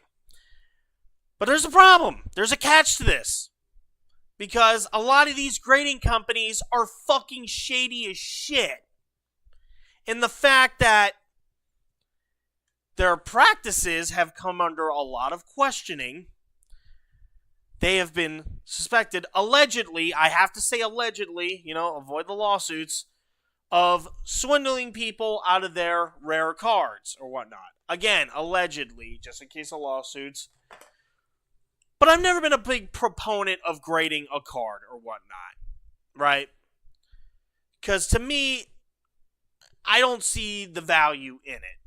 But there's a problem. There's a catch to this. Because a lot of these grading companies are fucking shady as shit. And the fact that their practices have come under a lot of questioning. They have been suspected, allegedly, I have to say allegedly, avoid the lawsuits, of swindling people out of their rare cards or whatnot. Again, allegedly, just in case of lawsuits. But I've never been a big proponent of grading a card or whatnot, right? Because to me, I don't see the value in it.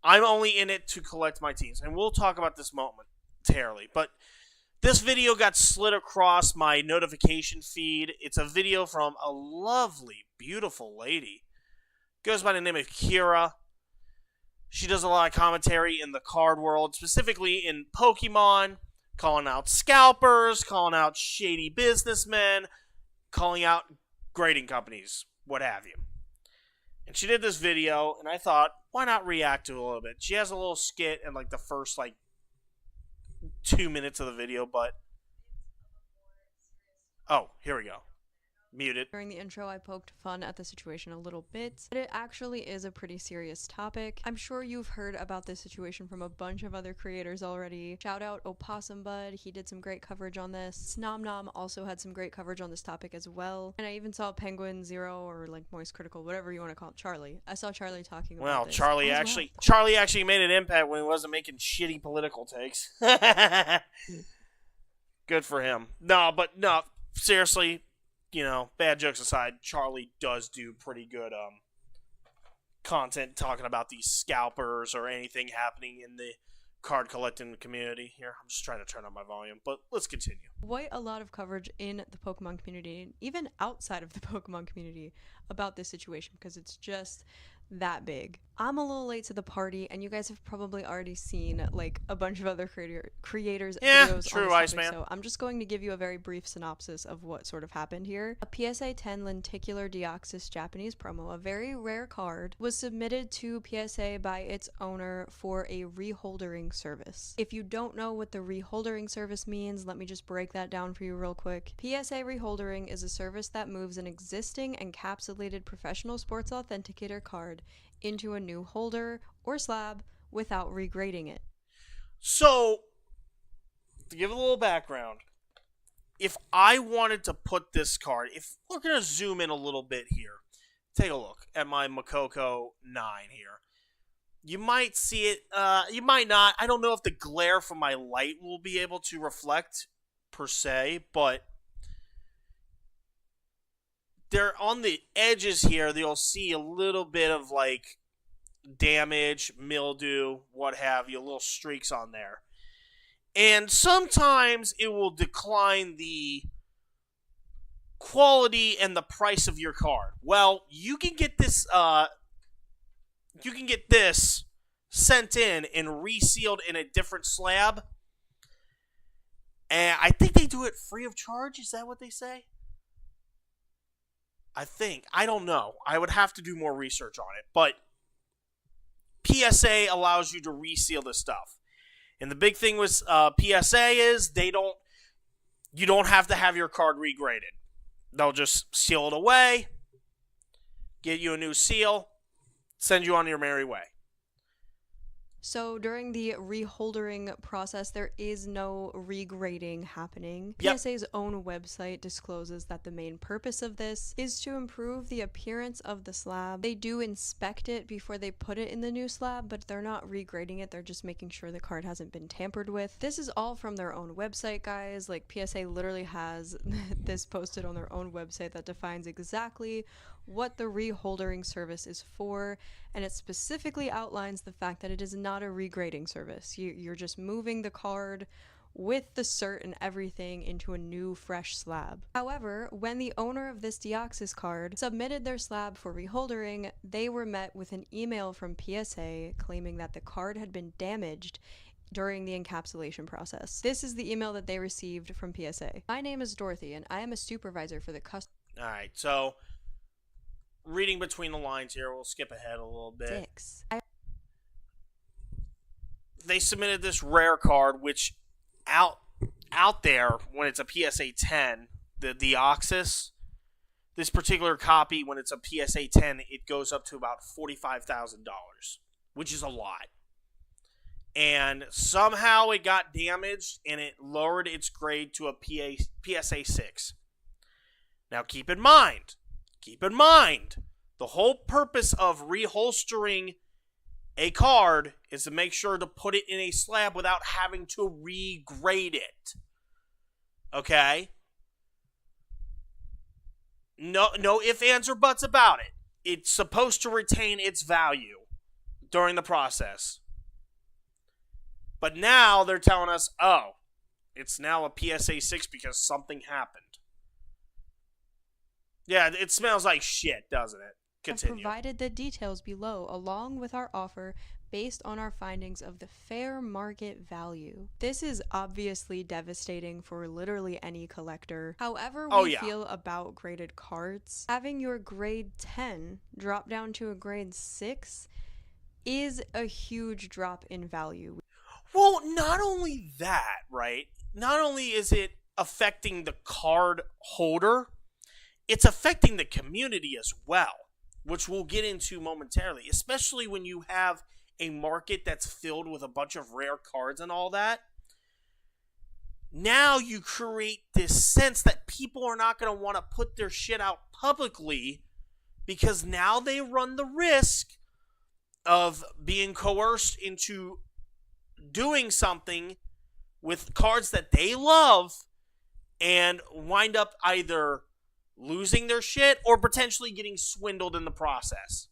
I'm only in it to collect my teams, and we'll talk about this momentarily. But this video got slid across my notification feed. It's a video from a lovely, beautiful lady. Goes by the name of Kira. She does a lot of commentary in the card world, specifically in Pokemon, calling out scalpers, calling out shady businessmen, calling out grading companies, what have you. And she did this video, and I thought, why not react to it a little bit? She has a little skit in the first 2 minutes of the video, but oh, here we go. Muted. During the intro, I poked fun at the situation a little bit, but it actually is a pretty serious topic. I'm sure you've heard about this situation from a bunch of other creators already. Shout out Opossum Bud, he did some great coverage on this. Snom Nom also had some great coverage on this topic as well. And I even saw Penguin Zero, or Moist Critical, whatever you want to call it, Charlie. I saw Charlie talking about this. Charlie actually made an impact when he wasn't making shitty political takes. Good for him. No, seriously, bad jokes aside, Charlie does do pretty good content talking about these scalpers or anything happening in the card collecting community. Here, I'm just trying to turn up my volume, but let's continue. Quite a lot of coverage in the Pokemon community, and even outside of the Pokemon community, about this situation because it's just that big. I'm a little late to the party, and you guys have probably already seen a bunch of other creators videos true, on this topic, Iceman. so I'm just going to give you a very brief synopsis of what sort of happened here. A PSA 10 Lenticular Deoxys Japanese promo, a very rare card, was submitted to PSA by its owner for a reholdering service. If you don't know what the reholdering service means, let me just break that down for you real quick. PSA reholdering is a service that moves an existing encapsulated professional sports authenticator card into a new holder or slab without regrading it. So, to give a little background, if I wanted to put this card, if we're going to zoom in a little bit here, take a look at my Makoko 9 here. You might see it, you might not. I don't know if the glare from my light will be able to reflect per se, but they're on the edges here. You'll see a little bit of damage, mildew, what have you, little streaks on there. And sometimes it will decline the quality and the price of your card. Well, you can get this sent in and resealed in a different slab. And I think they do it free of charge. Is that what they say? I think. I don't know. I would have to do more research on it. But PSA allows you to reseal this stuff. And the big thing with PSA is you don't have to have your card regraded. They'll just seal it away, get you a new seal, send you on your merry way. So during the reholdering process, there is no regrading happening. Yep. PSA's own website discloses that the main purpose of this is to improve the appearance of the slab. They do inspect it before they put it in the new slab, but they're not regrading it. They're just making sure the card hasn't been tampered with. This is all from their own website, guys. PSA literally has this posted on their own website that defines exactly what the reholdering service is for, and it specifically outlines the fact that it is not a regrading service. You're just moving the card with the cert and everything into a new fresh slab. However, when the owner of this Deoxys card submitted their slab for reholdering, they were met with an email from PSA claiming that the card had been damaged during the encapsulation process. This is the email that they received from PSA. My name is Dorothy, and I am a supervisor for the customer. All right, so reading between the lines here, we'll skip ahead a little bit. They submitted this rare card, which out there, when it's a PSA 10, the Deoxys, this particular copy, when it's a PSA 10, it goes up to about $45,000, which is a lot. And somehow it got damaged, and it lowered its grade to a PSA 6. Now keep in mind, the whole purpose of reholstering a card is to make sure to put it in a slab without having to regrade it. Okay? No ifs, ands, or buts about it. It's supposed to retain its value during the process. But now they're telling us, oh, it's now a PSA 6 because something happened. Yeah, it smells like shit, doesn't it? Continue. Provided the details below, along with our offer based on our findings of the fair market value. This is obviously devastating for literally any collector. However we feel about graded cards, having your grade 10 drop down to a grade 6 is a huge drop in value. Well, not only that, right? Not only is it affecting the card holder, it's affecting the community as well, which we'll get into momentarily, especially when you have a market that's filled with a bunch of rare cards and all that. Now you create this sense that people are not going to want to put their shit out publicly because now they run the risk of being coerced into doing something with cards that they love and wind up either losing their shit or potentially getting swindled in the process.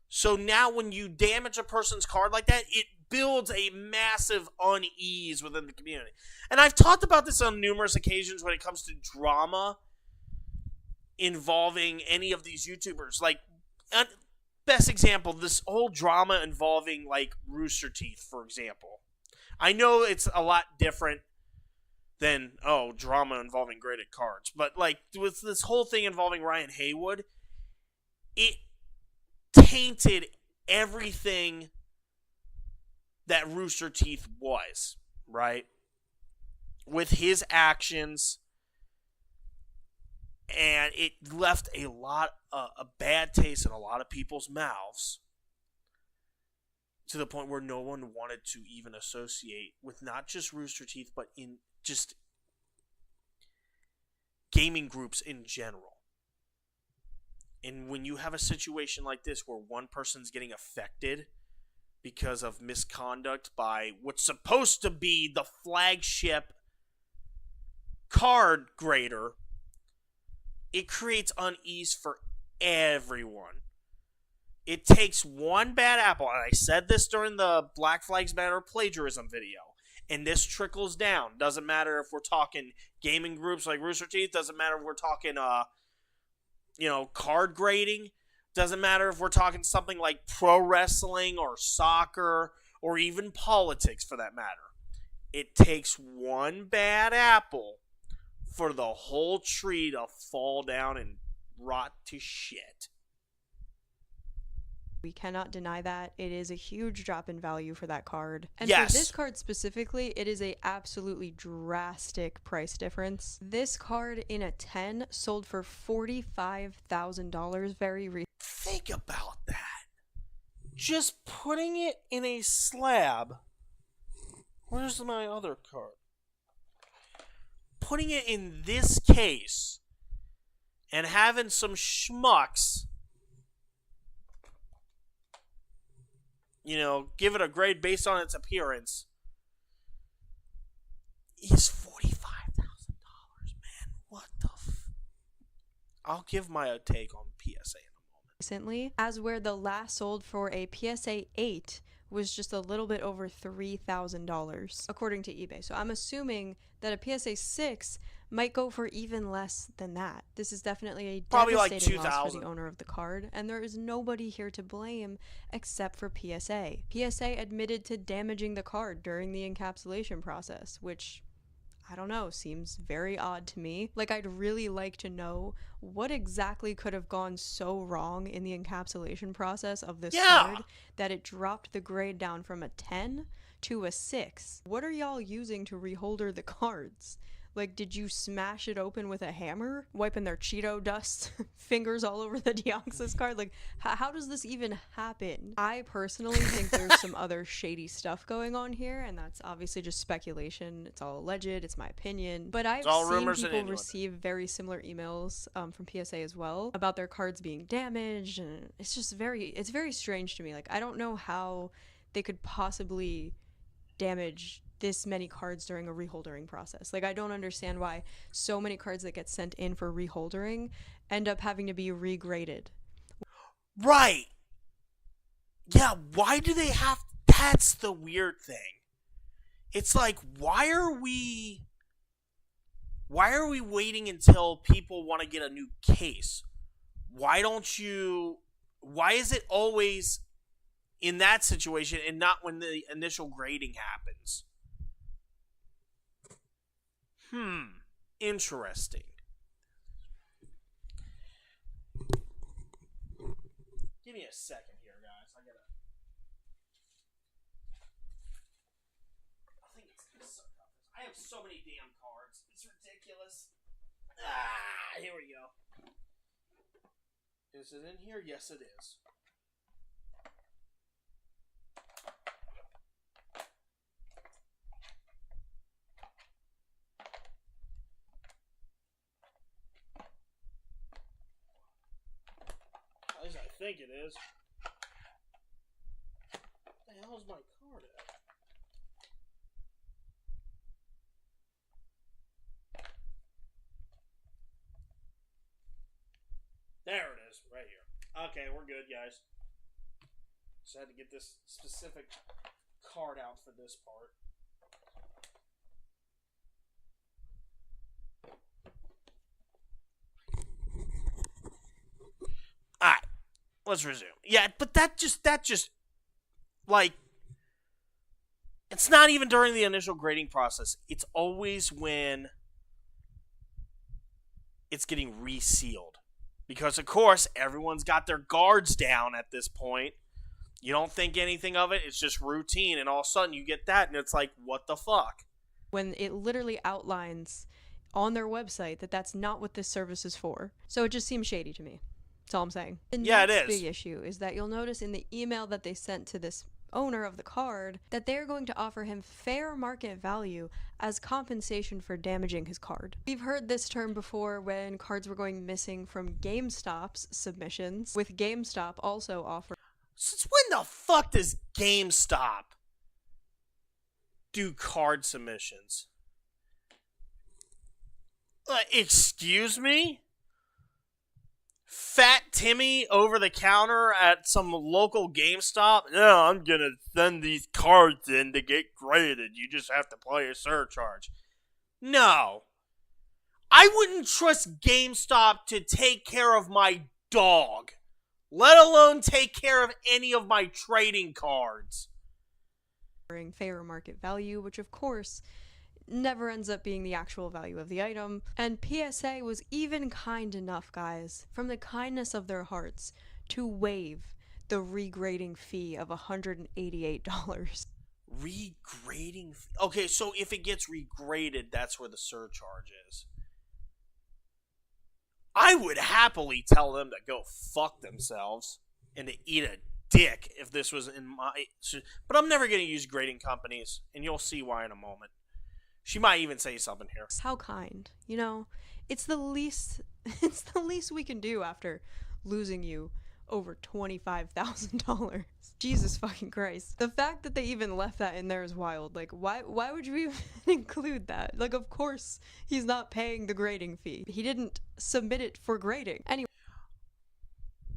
So now when you damage a person's card like that, it builds a massive unease within the community. And I've talked about this on numerous occasions when it comes to drama involving any of these YouTubers. Like, best example, this whole drama involving, like, Rooster Teeth, for example. I know it's a lot different than, drama involving graded cards. But, like, with this whole thing involving Ryan Haywood, it tainted everything that Rooster Teeth was, right? With his actions, and it left a bad taste in a lot of people's mouths, to the point where no one wanted to even associate with not just Rooster Teeth, but in just gaming groups in general. And when you have a situation like this where one person's getting affected because of misconduct by what's supposed to be the flagship card grader, it creates unease for everyone. It takes one bad apple, and I said this during the Black Flags Matter plagiarism video, and this trickles down. Doesn't matter if we're talking gaming groups like Rooster Teeth, doesn't matter if we're talking card grading, doesn't matter if we're talking something like pro wrestling or soccer or even politics for that matter. It takes one bad apple for the whole tree to fall down and rot to shit. We cannot deny that. It is a huge drop in value for that card. And yes, for this card specifically, it is a absolutely drastic price difference. This card in a 10 sold for $45,000 very recently. Think about that. Just putting it in a slab. Where's my other card? Putting it in this case and having some schmucks, give it a grade based on its appearance, is $45,000, man. What the I'll give my take on PSA in a moment. Recently, as where the last sold for a PSA 8 was just a little bit over $3,000, according to eBay. So I'm assuming that a PSA 6 might go for even less than that. This is definitely a Probably like devastating loss for $2,000. the owner of the card, and there is nobody here to blame except for PSA. PSA admitted to damaging the card during the encapsulation process, which, I don't know, seems very odd to me. Like, I'd really like to know what exactly could have gone so wrong in the encapsulation process of this card that it dropped the grade down from a 10 to a 6. What are y'all using to reholder the cards? Like, did you smash it open with a hammer? Wiping their Cheeto dust fingers all over the Deoxys card? Like, how does this even happen? I personally think there's some other shady stuff going on here, and that's obviously just speculation. It's all alleged. It's my opinion. But I've seen people receive very similar emails from PSA as well about their cards being damaged, and it's just it's very strange to me. Like, I don't know how they could possibly damage this many cards during a reholdering process. Like, I don't understand why so many cards that get sent in for reholdering end up having to be regraded. Right. Yeah, why do they have... That's the weird thing. It's like, why are we waiting until people want to get a new case? Why is it always in that situation and not when the initial grading happens? Interesting. Give me a second here, guys. I think it's this circumference. I have so many damn cards. It's ridiculous. Here we go. Is it in here? Yes, it is. At least I think it is. What the hell is my card at? There it is, right here. Okay, we're good, guys. Just had to get this specific card out for this part. Alright, let's resume. Yeah, but that just, like, it's not even during the initial grading process. It's always when it's getting resealed. Because, of course, everyone's got their guards down at this point. You don't think anything of it. It's just routine. And all of a sudden you get that, and it's like, what the fuck? When it literally outlines on their website that that's not what this service is for. So it just seems shady to me. That's all I'm saying. The next big issue is that you'll notice in the email that they sent to this owner of the card that they're going to offer him fair market value as compensation for damaging his card. We've heard this term before when cards were going missing from GameStop's submissions, with GameStop also offering... Since when the fuck does GameStop do card submissions? Excuse me? Fat Timmy over the counter at some local GameStop? No, I'm gonna send these cards in to get graded. You just have to pay a surcharge. No. I wouldn't trust GameStop to take care of my dog, let alone take care of any of my trading cards. Fair market value, which of course never ends up being the actual value of the item. And PSA was even kind enough, guys, from the kindness of their hearts, to waive the regrading fee of $188. Regrading fee? Okay, so if it gets regraded, that's where the surcharge is. I would happily tell them to go fuck themselves and to eat a dick if this was in my... But I'm never going to use grading companies, and you'll see why in a moment. She might even say something here. How kind, you know? It's the least we can do after losing you over $25,000. Jesus fucking Christ. The fact that they even left that in there is wild. Like, why would you even include that? Like, of course he's not paying the grading fee. He didn't submit it for grading. Anyway.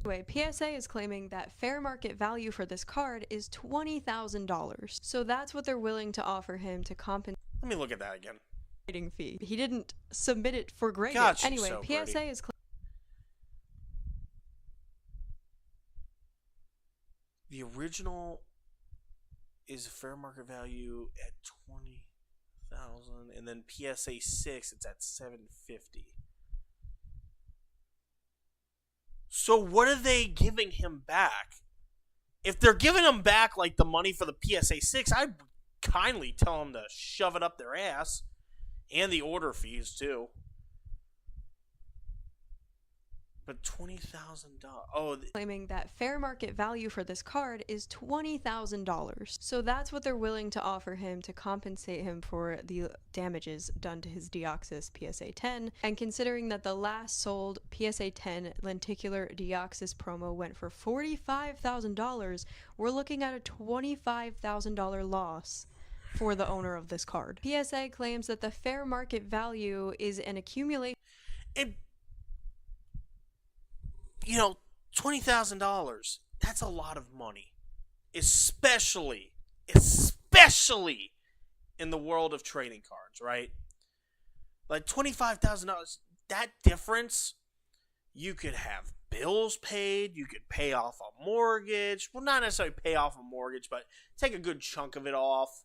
Anyway, PSA is claiming that fair market value for this card is $20,000. So that's what they're willing to offer him to compensate. Let me look at that again. Fee. He didn't submit it for grading. God, she's Anyway, so PSA pretty. is The original is fair market value at 20,000, and then PSA 6 it's at 750. So what are they giving him back? If they're giving him back like the money for the PSA 6, I'd kindly tell them to shove it up their ass, and the order fees too. But $20,000. Oh, claiming that fair market value for this card is $20,000. So that's what they're willing to offer him to compensate him for the damages done to his Deoxys PSA 10. And considering that the last sold PSA 10 lenticular Deoxys promo went for $45,000, we're looking at a $25,000 loss for the owner of this card. PSA claims that the fair market value is an accumulation. You know, $20,000, that's a lot of money. Especially in the world of trading cards, right? Like $25,000, that difference, you could have bills paid, you could pay off a mortgage. Well, not necessarily pay off a mortgage, but take a good chunk of it off.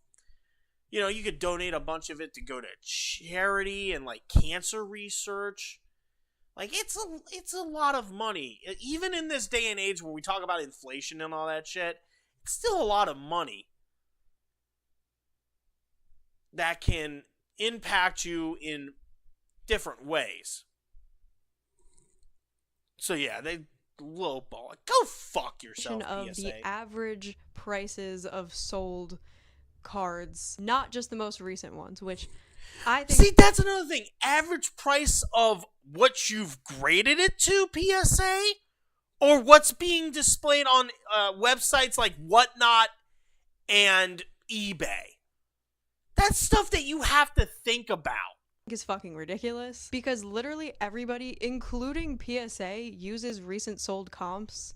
You know, you could donate a bunch of it to go to charity and like cancer research. Like, it's a lot of money. Even in this day and age where we talk about inflation and all that shit, it's still a lot of money that can impact you in different ways. So, yeah, they lowball it. Go fuck yourself, of PSA. The average prices of sold cards, not just the most recent ones, which I think... See, that's another thing. Average price of what you've graded it to, PSA, or what's being displayed on websites like Whatnot and eBay. That's stuff that you have to think about. Is fucking ridiculous, because literally everybody, including PSA, uses recent sold comps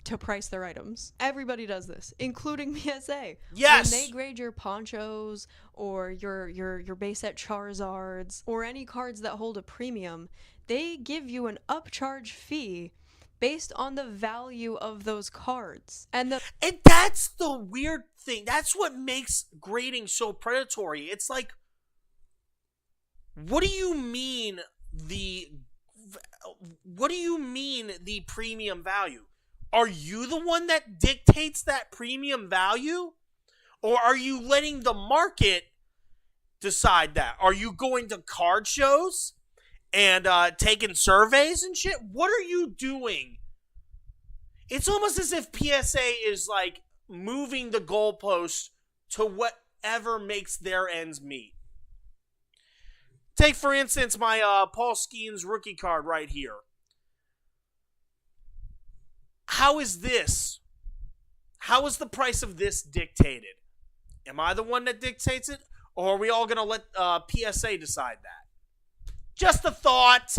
to price their items. Everybody does this, including PSA. Yes. When they grade your ponchos or your base set Charizards or any cards that hold a premium, they give you an upcharge fee based on the value of those cards. And that's the weird thing. That's what makes grading so predatory. It's like, what do you mean the premium value? Are you the one that dictates that premium value? Or are you letting the market decide that? Are you going to card shows and taking surveys and shit? What are you doing? It's almost as if PSA is like moving the goalposts to whatever makes their ends meet. Take, for instance, my Paul Skeens rookie card right here. How is the price of this dictated? Am I the one that dictates it? Or are we all going to let PSA decide that? Just a thought.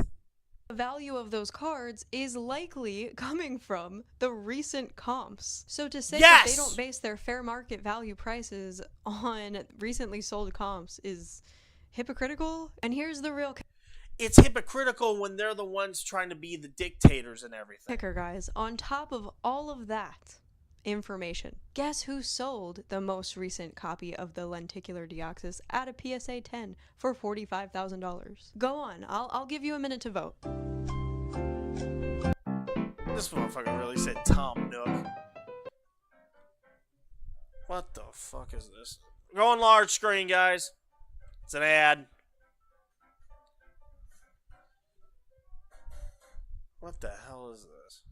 The value of those cards is likely coming from the recent comps. So to say that they don't base their fair market value prices on recently sold comps is hypocritical. And here's the real... It's hypocritical when they're the ones trying to be the dictators and everything. Kicker, guys. On top of all of that information, guess who sold the most recent copy of the lenticular Deoxys at a PSA 10 for $45,000? Go on. I'll give you a minute to vote. This motherfucker really said Tom Nook. What the fuck is this? Go on large screen, guys. It's an ad. What the hell is this?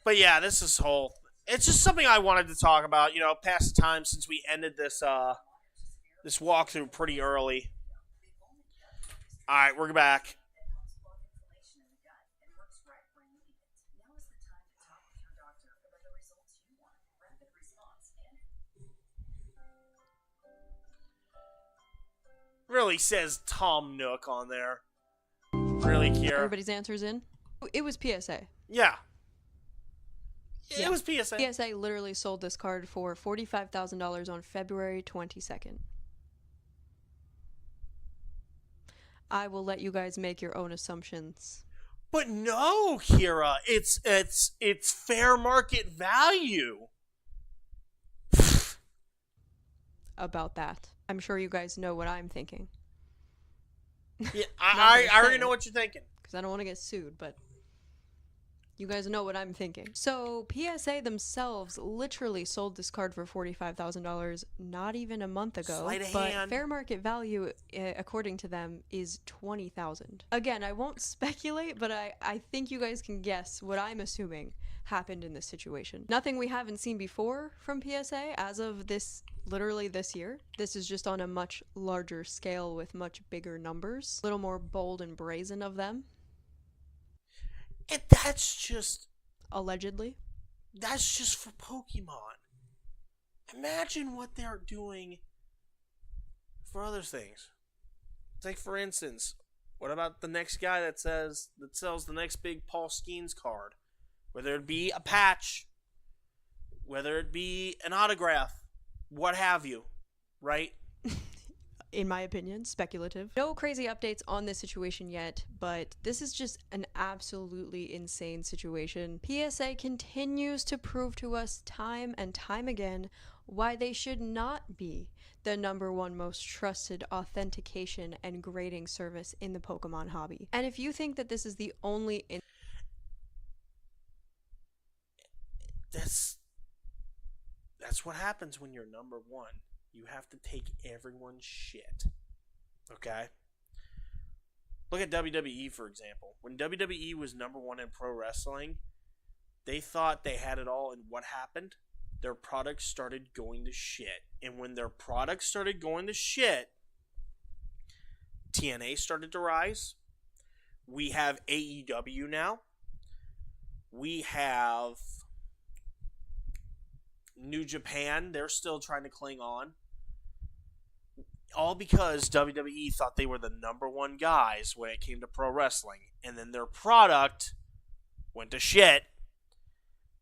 But yeah, this is it's just something I wanted to talk about, you know, past the time since we ended this this walkthrough pretty early. Alright, we're back. Really says Tom Nook on there. Really, Kiera? Everybody's answers in? It was PSA. Yeah. Yeah. It was PSA. PSA literally sold this card for $45,000 on February 22nd. I will let you guys make your own assumptions. But no, Kiera, it's fair market value. About that. I'm sure you guys know what I'm thinking. Yeah, I already know what you're thinking. Because I don't want to get sued, but you guys know what I'm thinking. So PSA themselves literally sold this card for $45,000 not even a month ago. Sleight of but hand. fair market value, according to them, is $20,000. Again, I won't speculate, but I think you guys can guess what I'm assuming happened in this situation. Nothing we haven't seen before from PSA as of literally this year. This is just on a much larger scale with much bigger numbers. A little more bold and brazen of them. And that's just Allegedly. That's just for Pokemon. Imagine what they're doing for other things. Like, for instance, what about the next guy that sells the next big Paul Skeens card? Whether it be a patch, whether it be an autograph, what have you, right? In my opinion, speculative. No crazy updates on this situation yet, but this is just an absolutely insane situation. PSA continues to prove to us time and time again why they should not be the #1 most trusted authentication and grading service in the Pokemon hobby. And if you think that this is the only That's what happens when you're #1. You have to take everyone's shit. Okay? Look at WWE, for example. When WWE was #1 in pro wrestling, they thought they had it all, and what happened? Their products started going to shit. And when their products started going to shit, TNA started to rise. We have AEW now. We have New Japan. They're still trying to cling on. All because WWE thought they were the #1 guys when it came to pro wrestling. And then their product went to shit.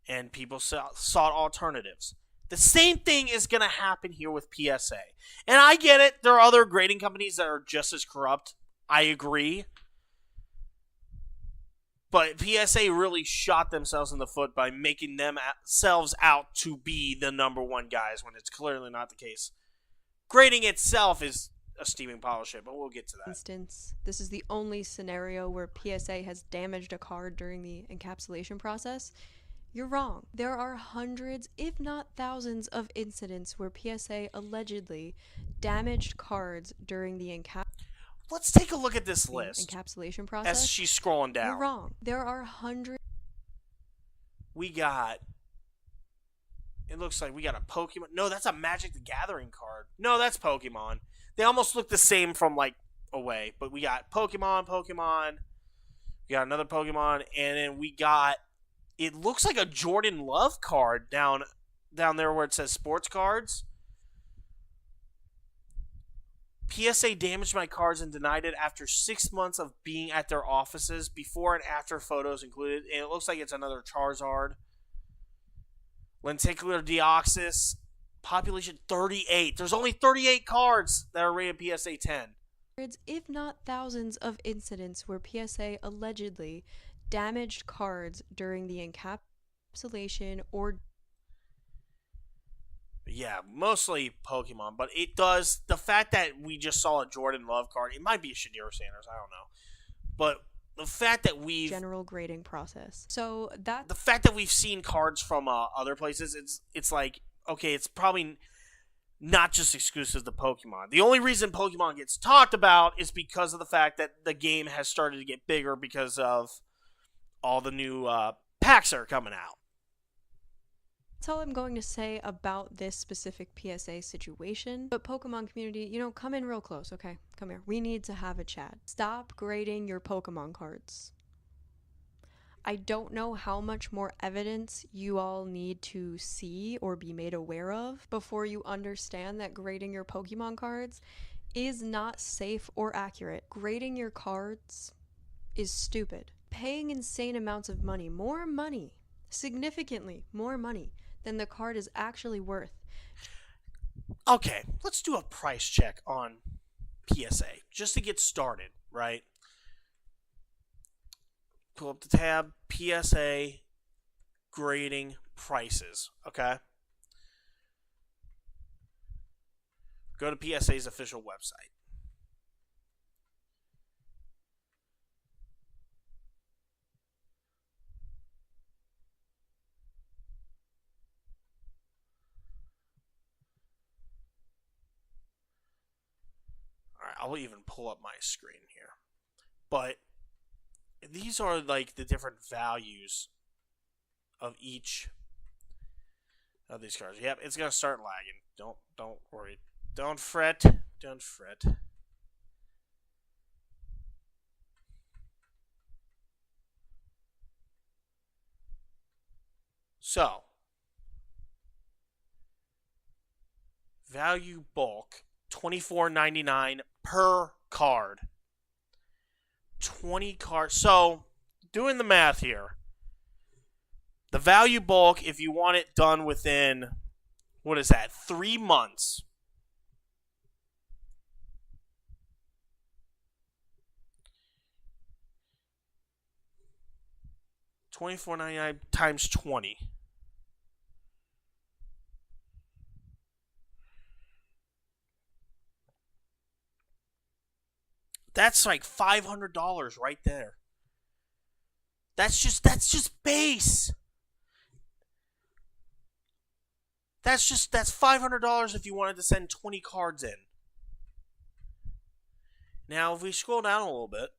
And people sought alternatives. The same thing is going to happen here with PSA. And I get it. There are other grading companies that are just as corrupt. I agree. But PSA really shot themselves in the foot by making themselves out to be the #1 guys when it's clearly not the case. Grading itself is a steaming pile of shit, but we'll get to that. instance, this is the only scenario where PSA has damaged a card during the encapsulation process, you're wrong. There are hundreds, if not thousands, of incidents where PSA allegedly damaged cards during the Let's take a look at this list encapsulation process. as she's scrolling down. You're wrong. There are hundreds. We got... It looks like we got a Pokemon. No, that's a Magic the Gathering card. No, that's Pokemon. They almost look the same from, like, away. But we got Pokemon. We got another Pokemon. And then we got... It looks like a Jordan Love card down there where it says sports cards. PSA damaged my cards and denied it after 6 months of being at their offices. Before and after photos included. And it looks like it's another Charizard. Lenticular Deoxys. Population 38. There's only 38 cards that are rated PSA 10. If not thousands of incidents where PSA allegedly damaged cards during the encapsulation or... Yeah, mostly Pokemon, but it does... The fact that we just saw a Jordan Love card, it might be a Shadiro Sanders, I don't know. But the fact that we've... general grading process. So that... The fact that we've seen cards from other places, it's like, okay, it's probably not just exclusive to Pokemon. The only reason Pokemon gets talked about is because of the fact that the game has started to get bigger because of all the new packs that are coming out. That's all I'm going to say about this specific PSA situation. But Pokemon community, come in real close, okay? Come here. We need to have a chat. Stop grading your Pokemon cards. I don't know how much more evidence you all need to see or be made aware of before you understand that grading your Pokemon cards is not safe or accurate. Grading your cards is stupid. Paying insane amounts of money, significantly more money than the card is actually worth. Okay, let's do a price check on PSA just to get started, right? Pull up the tab, PSA grading prices, okay? Go to PSA's official website. Alright, I'll even pull up my screen here. But these are like the different values of each of these cards. Yep, it's gonna start lagging. Don't worry. Don't fret. Don't fret. So, value bulk $24.99 per card. 20 cards. So, doing the math here. The value bulk, if you want it done within, what is that, 3 months. $24.99 times 20. That's like $500 right there. That's just base. That's $500 if you wanted to send 20 cards in. Now, if we scroll down a little bit,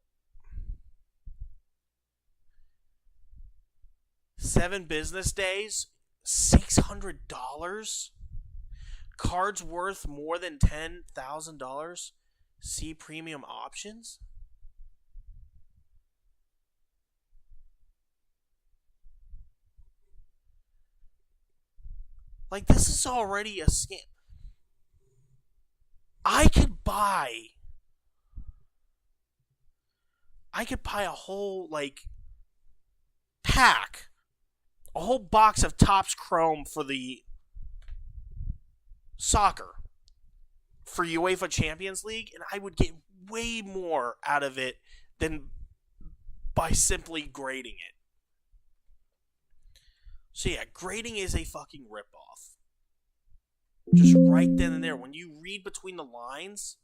7 business days, $600. Cards worth more than $10,000. See premium options. Like, this is already a scam. I could buy a whole, like, pack. A whole box of Topps Chrome for the soccer. For UEFA Champions League, and I would get way more out of it than by simply grading it. So yeah, grading is a fucking ripoff. Just right then and there. When you read between the lines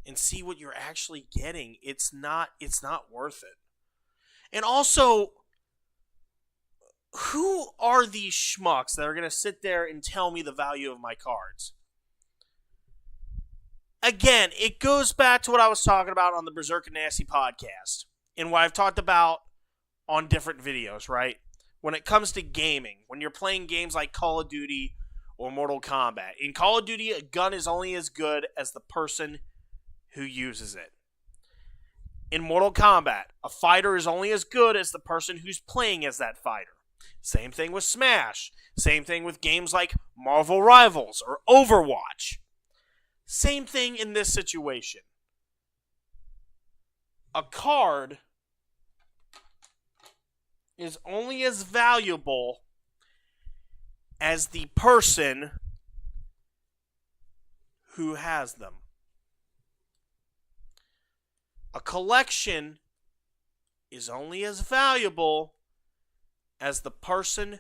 and see what you're actually getting, it's not worth it. And also, who are these schmucks that are going to sit there and tell me the value of my cards? Again, it goes back to what I was talking about on the Berserk and Nasty podcast and what I've talked about on different videos, right? When it comes to gaming, when you're playing games like Call of Duty or Mortal Kombat. In Call of Duty, a gun is only as good as the person who uses it. In Mortal Kombat, a fighter is only as good as the person who's playing as that fighter. Same thing with Smash. Same thing with games like Marvel Rivals or Overwatch. Same thing in this situation. A card is only as valuable as the person who has them. A collection is only as valuable as the person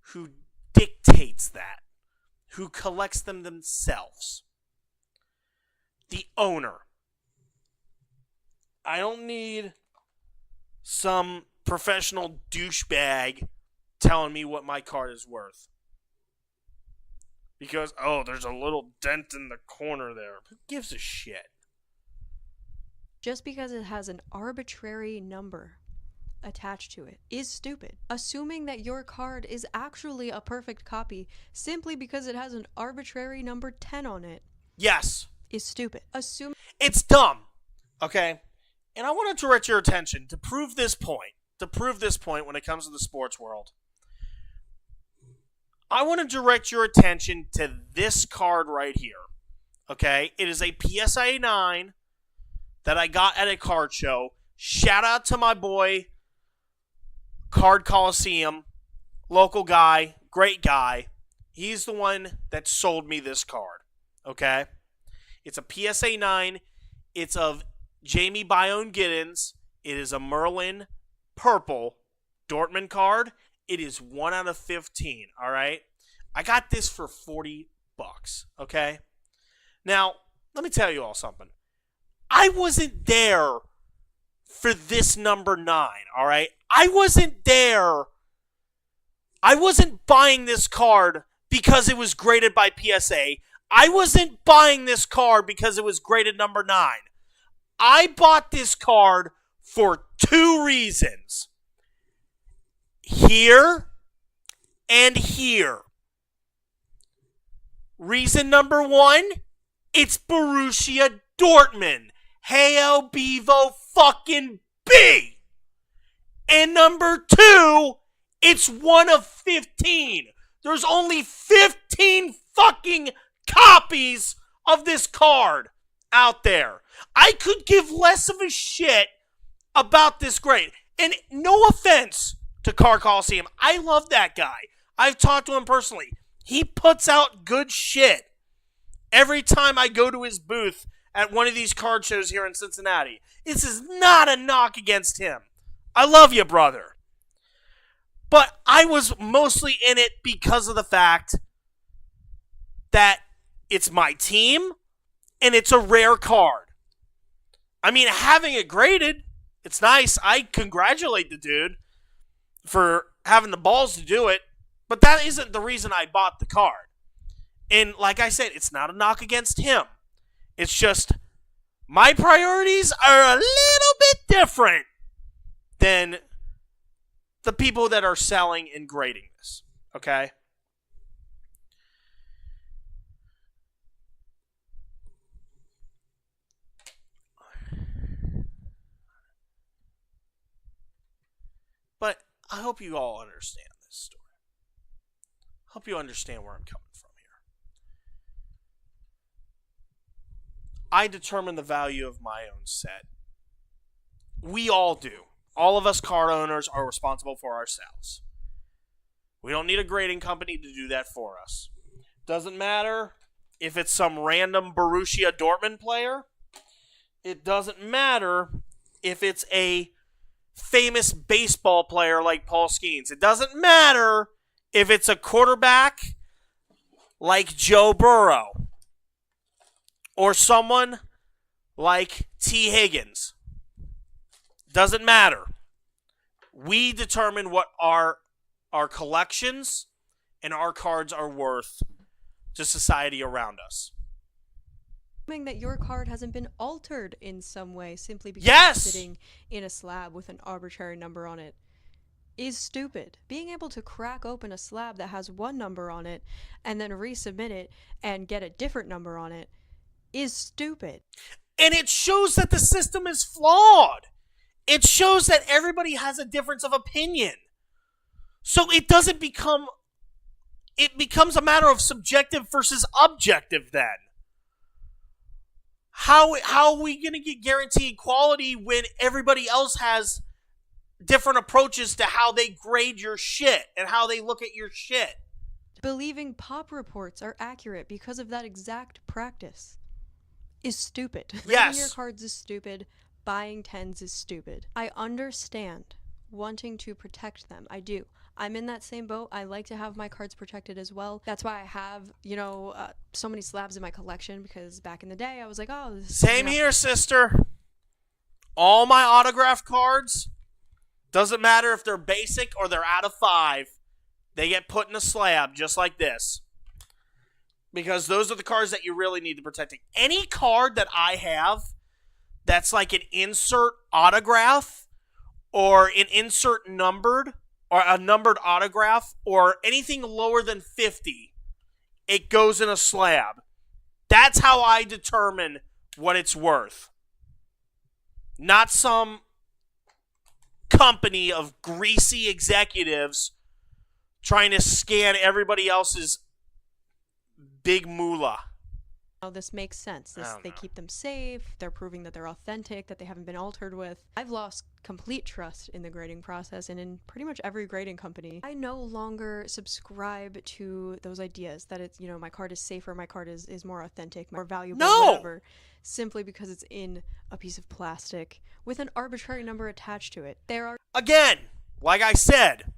who dictates that, who collects them themselves. The owner. I don't need some professional douchebag telling me what my card is worth. Because, there's a little dent in the corner there. Who gives a shit? Just because it has an arbitrary number attached to it is stupid. Assuming that your card is actually a perfect copy simply because it has an arbitrary number 10 on it. Yes. Is stupid. It's dumb. Okay? And I want to direct your attention to prove this point when it comes to the sports world. I want to direct your attention to this card right here. Okay? It is a PSA 9 that I got at a card show. Shout out to my boy, Card Coliseum, local guy, great guy. He's the one that sold me this card, okay? It's a PSA 9. It's of Jamie Bayonne Giddens. It is a Merlin purple Dortmund card. It is 1 out of 15, all right? I got this for $40, okay? Now, let me tell you all something. I wasn't there for this number 9, all right? I wasn't there. I wasn't buying this card because it was graded by PSA. I wasn't buying this card because it was graded number 9. I bought this card for 2 reasons. Here and here. Reason number 1, it's Borussia Dortmund. Hail Bevo fucking B. And number 2, it's 1 of 15. There's only 15 fucking copies of this card out there. I could give less of a shit about this grade. And no offense to Card Coliseum. I love that guy. I've talked to him personally. He puts out good shit every time I go to his booth at one of these card shows here in Cincinnati. This is not a knock against him. I love you, brother. But I was mostly in it because of the fact that it's my team and it's a rare card. I mean, having it graded, it's nice. I congratulate the dude for having the balls to do it, but that isn't the reason I bought the card. And like I said, it's not a knock against him. It's just my priorities are a little bit different than the people that are selling and grading this. Okay? But I hope you all understand this story. I hope you understand where I'm coming from here. I determine the value of my own set. We all do. All of us card owners are responsible for ourselves. We don't need a grading company to do that for us. Doesn't matter if it's some random Borussia Dortmund player. It doesn't matter if it's a famous baseball player like Paul Skeens. It doesn't matter if it's a quarterback like Joe Burrow or someone like T. Higgins. Doesn't matter. We determine what our collections and our cards are worth to society around us. That your card hasn't been altered in some way simply because Yes! it's sitting in a slab with an arbitrary number on it is stupid. Being able to crack open a slab that has one number on it and then resubmit it and get a different number on it is stupid. And it shows that the system is flawed. It shows that everybody has a difference of opinion. So it becomes a matter of subjective versus objective then. How are we going to get guaranteed quality when everybody else has different approaches to how they grade your shit and how they look at your shit? Believing pop reports are accurate because of that exact practice is stupid. Yes. Reading your cards is stupid. Buying 10s is stupid. I understand wanting to protect them. I do. I'm in that same boat. I like to have my cards protected as well. That's why I have, so many slabs in my collection, because back in the day I was like, oh, this is Same here, sister. All my autograph cards, doesn't matter if they're basic or they're out of 5, they get put in a slab just like this. Because those are the cards that you really need to protect. Any card that I have that's like an insert autograph or an insert numbered or a numbered autograph or anything lower than 50, it goes in a slab. That's how I determine what it's worth. Not some company of greasy executives trying to scan everybody else's big moolah. this makes sense. I don't They know. keep them safe. They're proving that they're authentic, that they haven't been altered with. I've lost complete trust in the grading process and in pretty much every grading company. I no longer subscribe to those ideas that it's, my card is safer, my card is more authentic, more valuable, No! whatever, simply because it's in a piece of plastic with an arbitrary number attached to it. There are Again, like I said,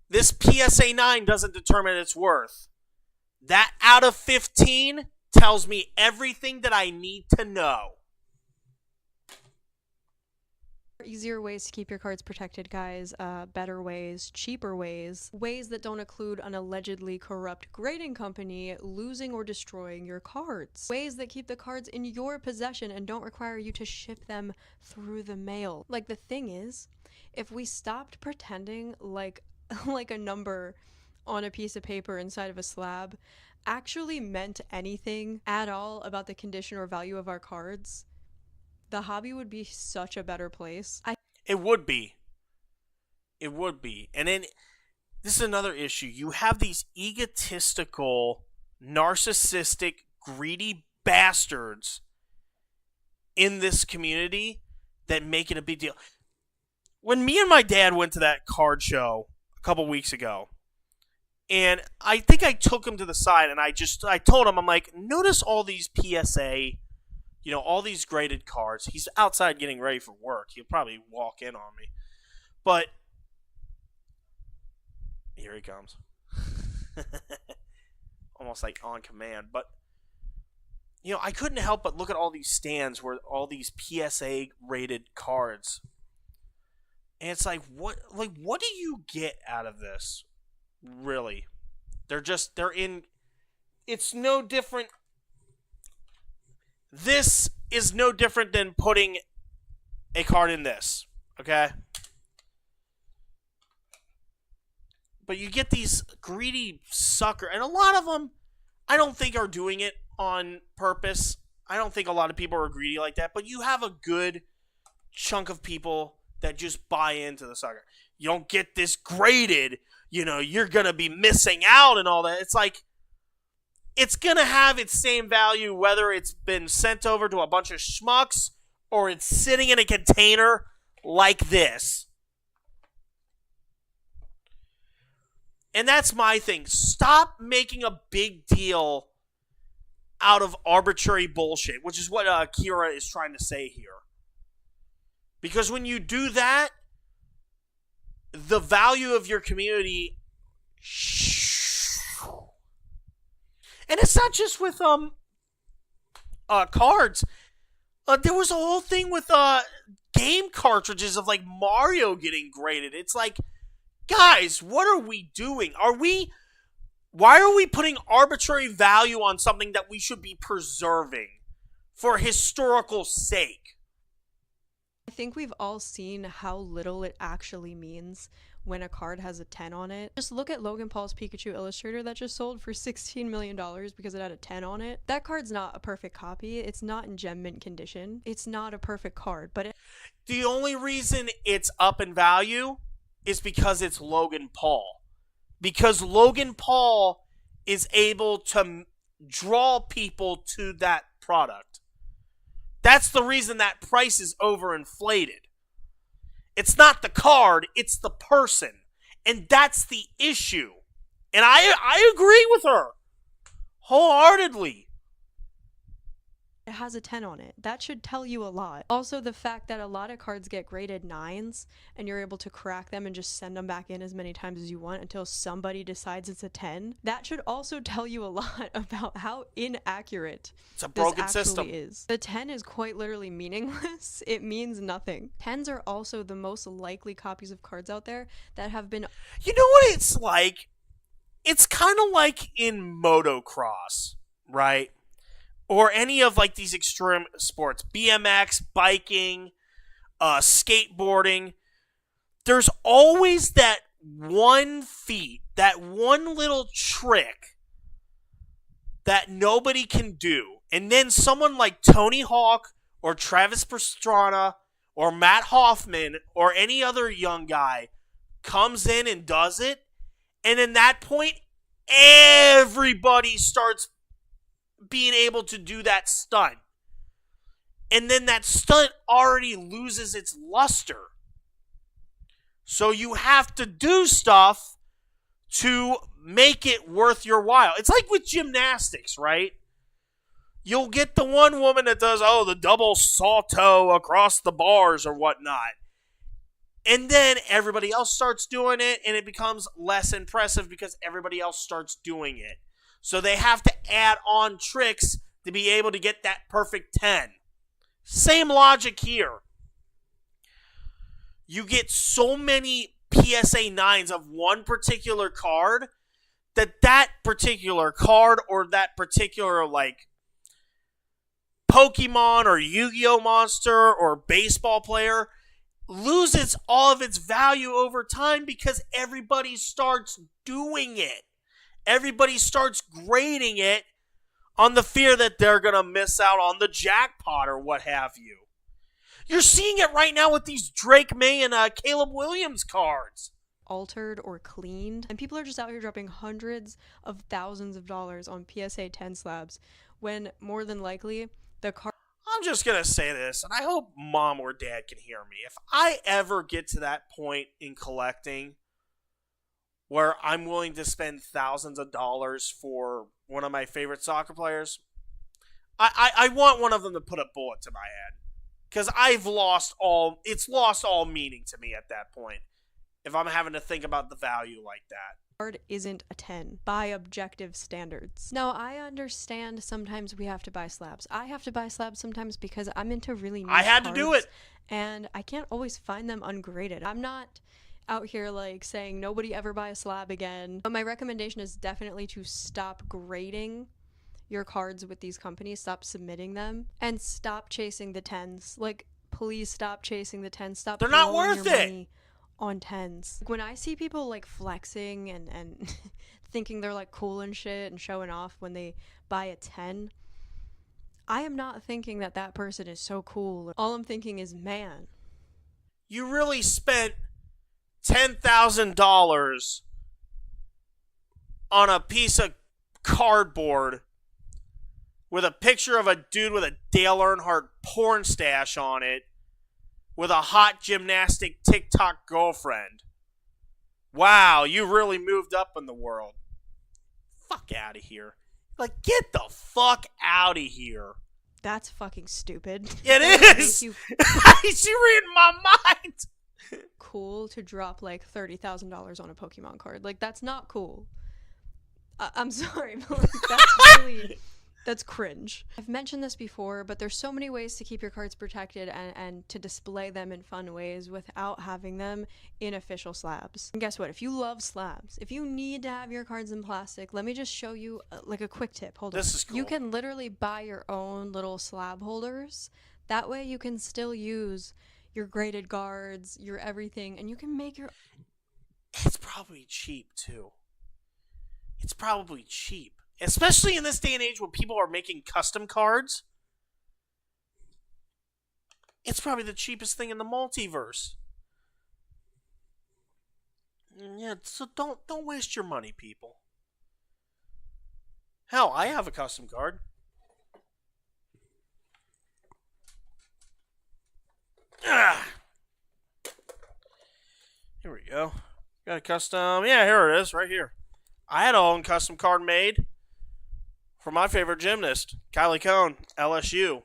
this PSA 9 doesn't determine its worth. That out of 15 tells me everything that I need to know. easier ways to keep your cards protected, guys, better ways, cheaper ways that don't include an allegedly corrupt grading company losing or destroying your cards, ways that keep the cards in your possession and don't require you to ship them through the mail. Like, the thing is, if we stopped pretending like a number on a piece of paper inside of a slab actually meant anything at all about the condition or value of our cards, the hobby would be such a better place. It would be. It would be. And then this is another issue. You have these egotistical, narcissistic, greedy bastards in this community that make it a big deal. When me and my dad went to that card show a couple weeks ago, and I think I took him to the side and I told him, I'm like, notice all these PSA, all these graded cards. He's outside getting ready for work. He'll probably walk in on me. But here he comes. Almost like on command. But, I couldn't help but look at all these stands where all these PSA rated cards. And it's like, what do you get out of this? Really? It's no different. This is no different than putting a card in this, okay? But you get these greedy sucker, and a lot of them, I don't think are doing it on purpose. I don't think a lot of people are greedy like that, but you have a good chunk of people that just buy into the sucker. You don't get this graded, you're going to be missing out and all that. It's like, it's going to have its same value whether it's been sent over to a bunch of schmucks or it's sitting in a container like this. And that's my thing. Stop making a big deal out of arbitrary bullshit, which is what Kira is trying to say here. Because when you do that, the value of your community... And it's not just with cards. There was a whole thing with game cartridges of like Mario getting graded. It's like, guys, what are we doing? Why are we putting arbitrary value on something that we should be preserving for historical sake? I think we've all seen how little it actually means when a card has a 10 on it. Just look at Logan Paul's Pikachu Illustrator that just sold for $16 million because it had a 10 on it. That card's not a perfect copy. It's not in gem mint condition. It's not a perfect card, but the only reason it's up in value is because it's Logan Paul. Because Logan Paul is able to draw people to that product. That's the reason that price is overinflated. It's not the card, it's the person. And that's the issue. And I agree with her wholeheartedly. it has a 10 on it. That should tell you a lot. Also, the fact that a lot of cards get graded 9s and you're able to crack them and just send them back in as many times as you want until somebody decides it's a 10. That should also tell you a lot about how inaccurate it's a broken this system. actually is. The 10 is quite literally meaningless. It means nothing. 10s are also the most likely copies of cards out there that have been... You know what it's like? It's kind of like in motocross, right? Or any of like these extreme sports, BMX, biking, skateboarding. There's always that one feat, that one little trick that nobody can do. And then someone like Tony Hawk or Travis Pastrana or Matt Hoffman or any other young guy comes in and does it. And in that point, everybody starts being able to do that stunt. And then that stunt already loses its luster. So you have to do stuff to make it worth your while. It's like with gymnastics, right? You'll get the one woman that does, the double salto across the bars or whatnot. And then everybody else starts doing it, and it becomes less impressive because everybody else starts doing it. So they have to add on tricks to be able to get that perfect 10. Same logic here. You get so many PSA 9s of one particular card that particular card or that particular, like, Pokemon or Yu-Gi-Oh monster or baseball player loses all of its value over time because everybody starts doing it. Everybody starts grading it on the fear that they're going to miss out on the jackpot or what have you. You're seeing it right now with these Drake May and Caleb Williams cards. Altered or cleaned, and people are just out here dropping hundreds of thousands of dollars on PSA 10 slabs when more than likely the card. I'm just going to say this, and I hope mom or dad can hear me. If I ever get to that point in collecting where I'm willing to spend thousands of dollars for one of my favorite soccer players, I want one of them to put a bullet to my head. Because it's lost all meaning to me at that point. If I'm having to think about the value like that. Card isn't a 10 by objective standards. Now, I understand sometimes we have to buy slabs. I have to buy slabs sometimes because I'm into really niche I had cards, to do it. and I can't always find them ungraded. I'm not out here like saying nobody ever buy a slab again. But my recommendation is definitely to stop grading your cards with these companies, stop submitting them, and stop chasing the 10s. Like, please stop chasing the 10s. Stop. They're not throwing worth your it. money on 10s. When I see people like flexing and thinking they're like cool and shit and showing off when they buy a 10, I am not thinking that that person is so cool. All I'm thinking is, man, You really spent $10,000 on a piece of cardboard with a picture of a dude with a Dale Earnhardt porn stash on it with a hot gymnastic TikTok girlfriend. Wow, you really moved up in the world. Fuck out of here. Like, get the fuck out of here. that's fucking stupid. It That would is. make you You're in my mind. cool to drop like $30,000 on a Pokemon card. Like, that's not cool. I'm sorry, but like, that's cringe. I've mentioned this before, but there's so many ways to keep your cards protected and to display them in fun ways without having them in official slabs. And guess what? If you love slabs, if you need to have your cards in plastic, let me just show you like a quick tip. Hold on. This is cool. You can literally buy your own little slab holders. That way you can still use your graded guards, your everything, and you can make your... It's probably cheap, too. It's probably cheap. Especially in this day and age when people are making custom cards. It's probably the cheapest thing in the multiverse. Yeah, so don't waste your money, people. Hell, I have a custom card. Ah. Here we go. Got a custom. Yeah, here it is, right here. I had a own custom card made for my favorite gymnast, Kylie Cohn, LSU.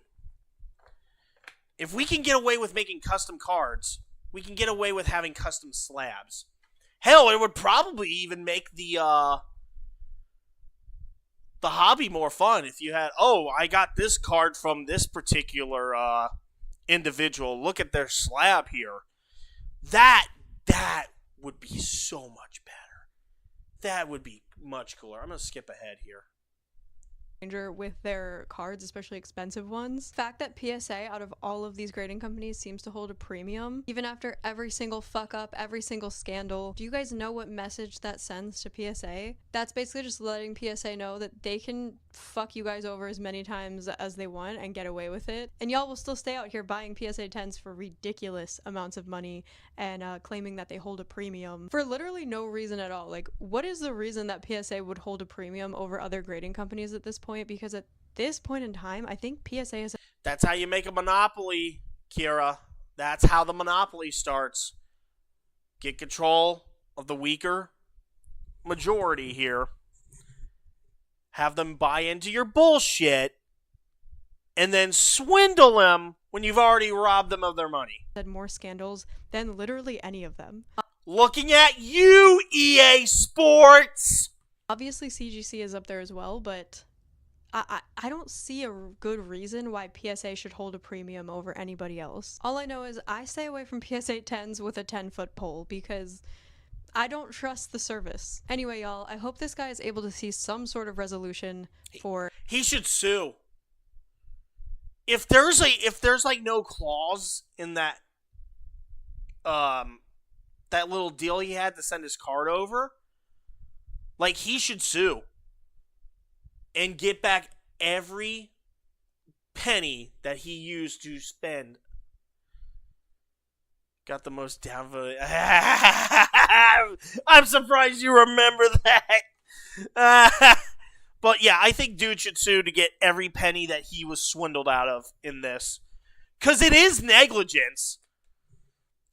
If we can get away with making custom cards, we can get away with having custom slabs. Hell, it would probably even make the hobby more fun if you had, I got this card from this particular individual. Look at their slab here. That would be so much better. That would be much cooler. I'm going to skip ahead here. With their cards, especially expensive ones. The fact that PSA, out of all of these grading companies, seems to hold a premium, even after every single fuck up, every single scandal. Do you guys know what message that sends to PSA? That's basically just letting PSA know that they can fuck you guys over as many times as they want and get away with it. And y'all will still stay out here buying PSA 10s for ridiculous amounts of money and claiming that they hold a premium for literally no reason at all. Like, what is the reason that PSA would hold a premium over other grading companies at this point? Because at this point in time, I think PSA is... That's how you make a monopoly, Kira. That's how the monopoly starts. Get control of the weaker majority here. Have them buy into your bullshit, and then swindle them when you've already robbed them of their money. Had more scandals than literally any of them. Looking at you, EA Sports! Obviously, CGC is up there as well, but I don't see a good reason why PSA should hold a premium over anybody else. All I know is I stay away from PSA 10s with a 10-foot pole because I don't trust the service. Anyway, y'all, I hope this guy is able to see some sort of resolution for... He should sue. If there's like no clause in that that little deal he had to send his card over, like, he should sue and get back every penny that he used to spend. Got the most down vote. I'm surprised you remember that. But yeah, I think dude should sue to get every penny that he was swindled out of in this. Because it is negligence.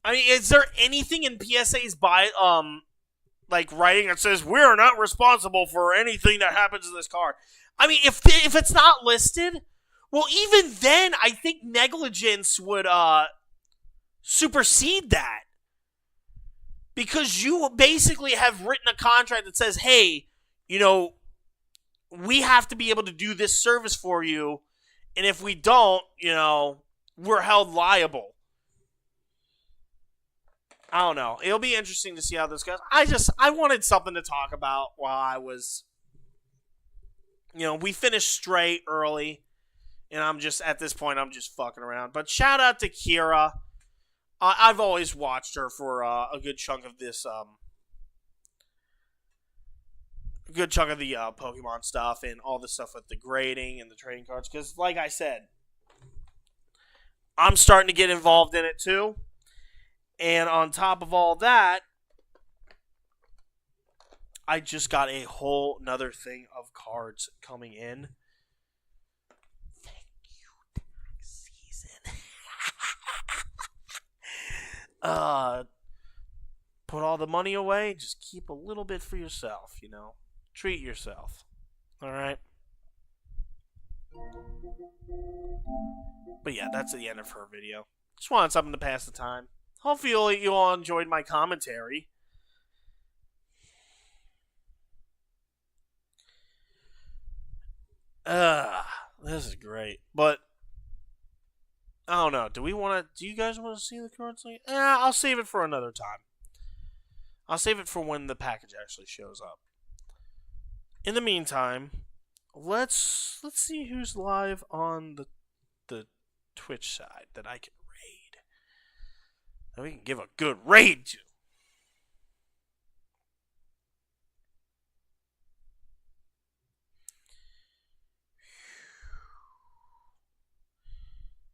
I mean, is there anything in PSA's writing that says we are not responsible for anything that happens to this car? I mean, if it's not listed, well, even then, I think negligence would supersede that. Because you basically have written a contract that says, hey, you know, we have to be able to do this service for you, and if we don't, you know, we're held liable. I don't know. It'll be interesting to see how this goes. I wanted something to talk about while I was, you know, we finished Stray early, and I'm just, at this point, I'm just fucking around. But shout out to Kira. I've always watched her for a good chunk of this, good chunk of the Pokemon stuff and all the stuff with the grading and the trading cards. Because, like I said, I'm starting to get involved in it too. And on top of all that, I just got a whole nother thing of cards coming in. Thank you, tax season. Put all the money away. Just keep a little bit for yourself, you know. Treat yourself. Alright? But yeah, that's the end of her video. Just wanted something to pass the time. Hopefully you all enjoyed my commentary. This is great. But I don't know. Do you guys want to see the cards? I'll save it for another time. I'll save it for when the package actually shows up. In the meantime, let's see who's live on the Twitch side that I can raid. That we can give a good raid to.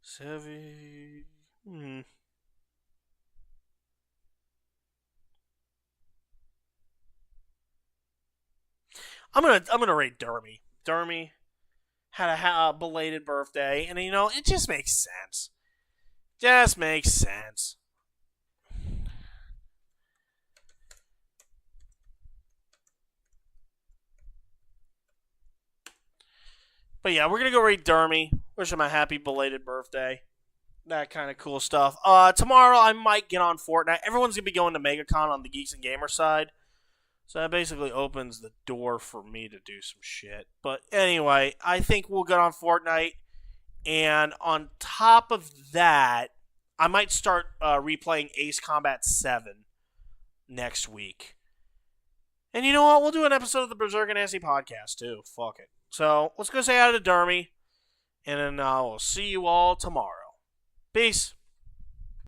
Savvy. I'm gonna rate Dermy. Dermy had a belated birthday, and you know, it just makes sense. Just makes sense. But yeah, we're gonna go rate Dermy. Wish him a happy belated birthday. That kind of cool stuff. Tomorrow I might get on Fortnite. Everyone's gonna be going to MegaCon on the Geeks and Gamer side. So that basically opens the door for me to do some shit. But anyway, I think we'll get on Fortnite. And on top of that, I might start replaying Ace Combat 7 next week. And you know what? We'll do an episode of the Berserk and Nasty podcast too. Fuck it. So let's go say hi to Dermy. And then we'll see you all tomorrow. Peace.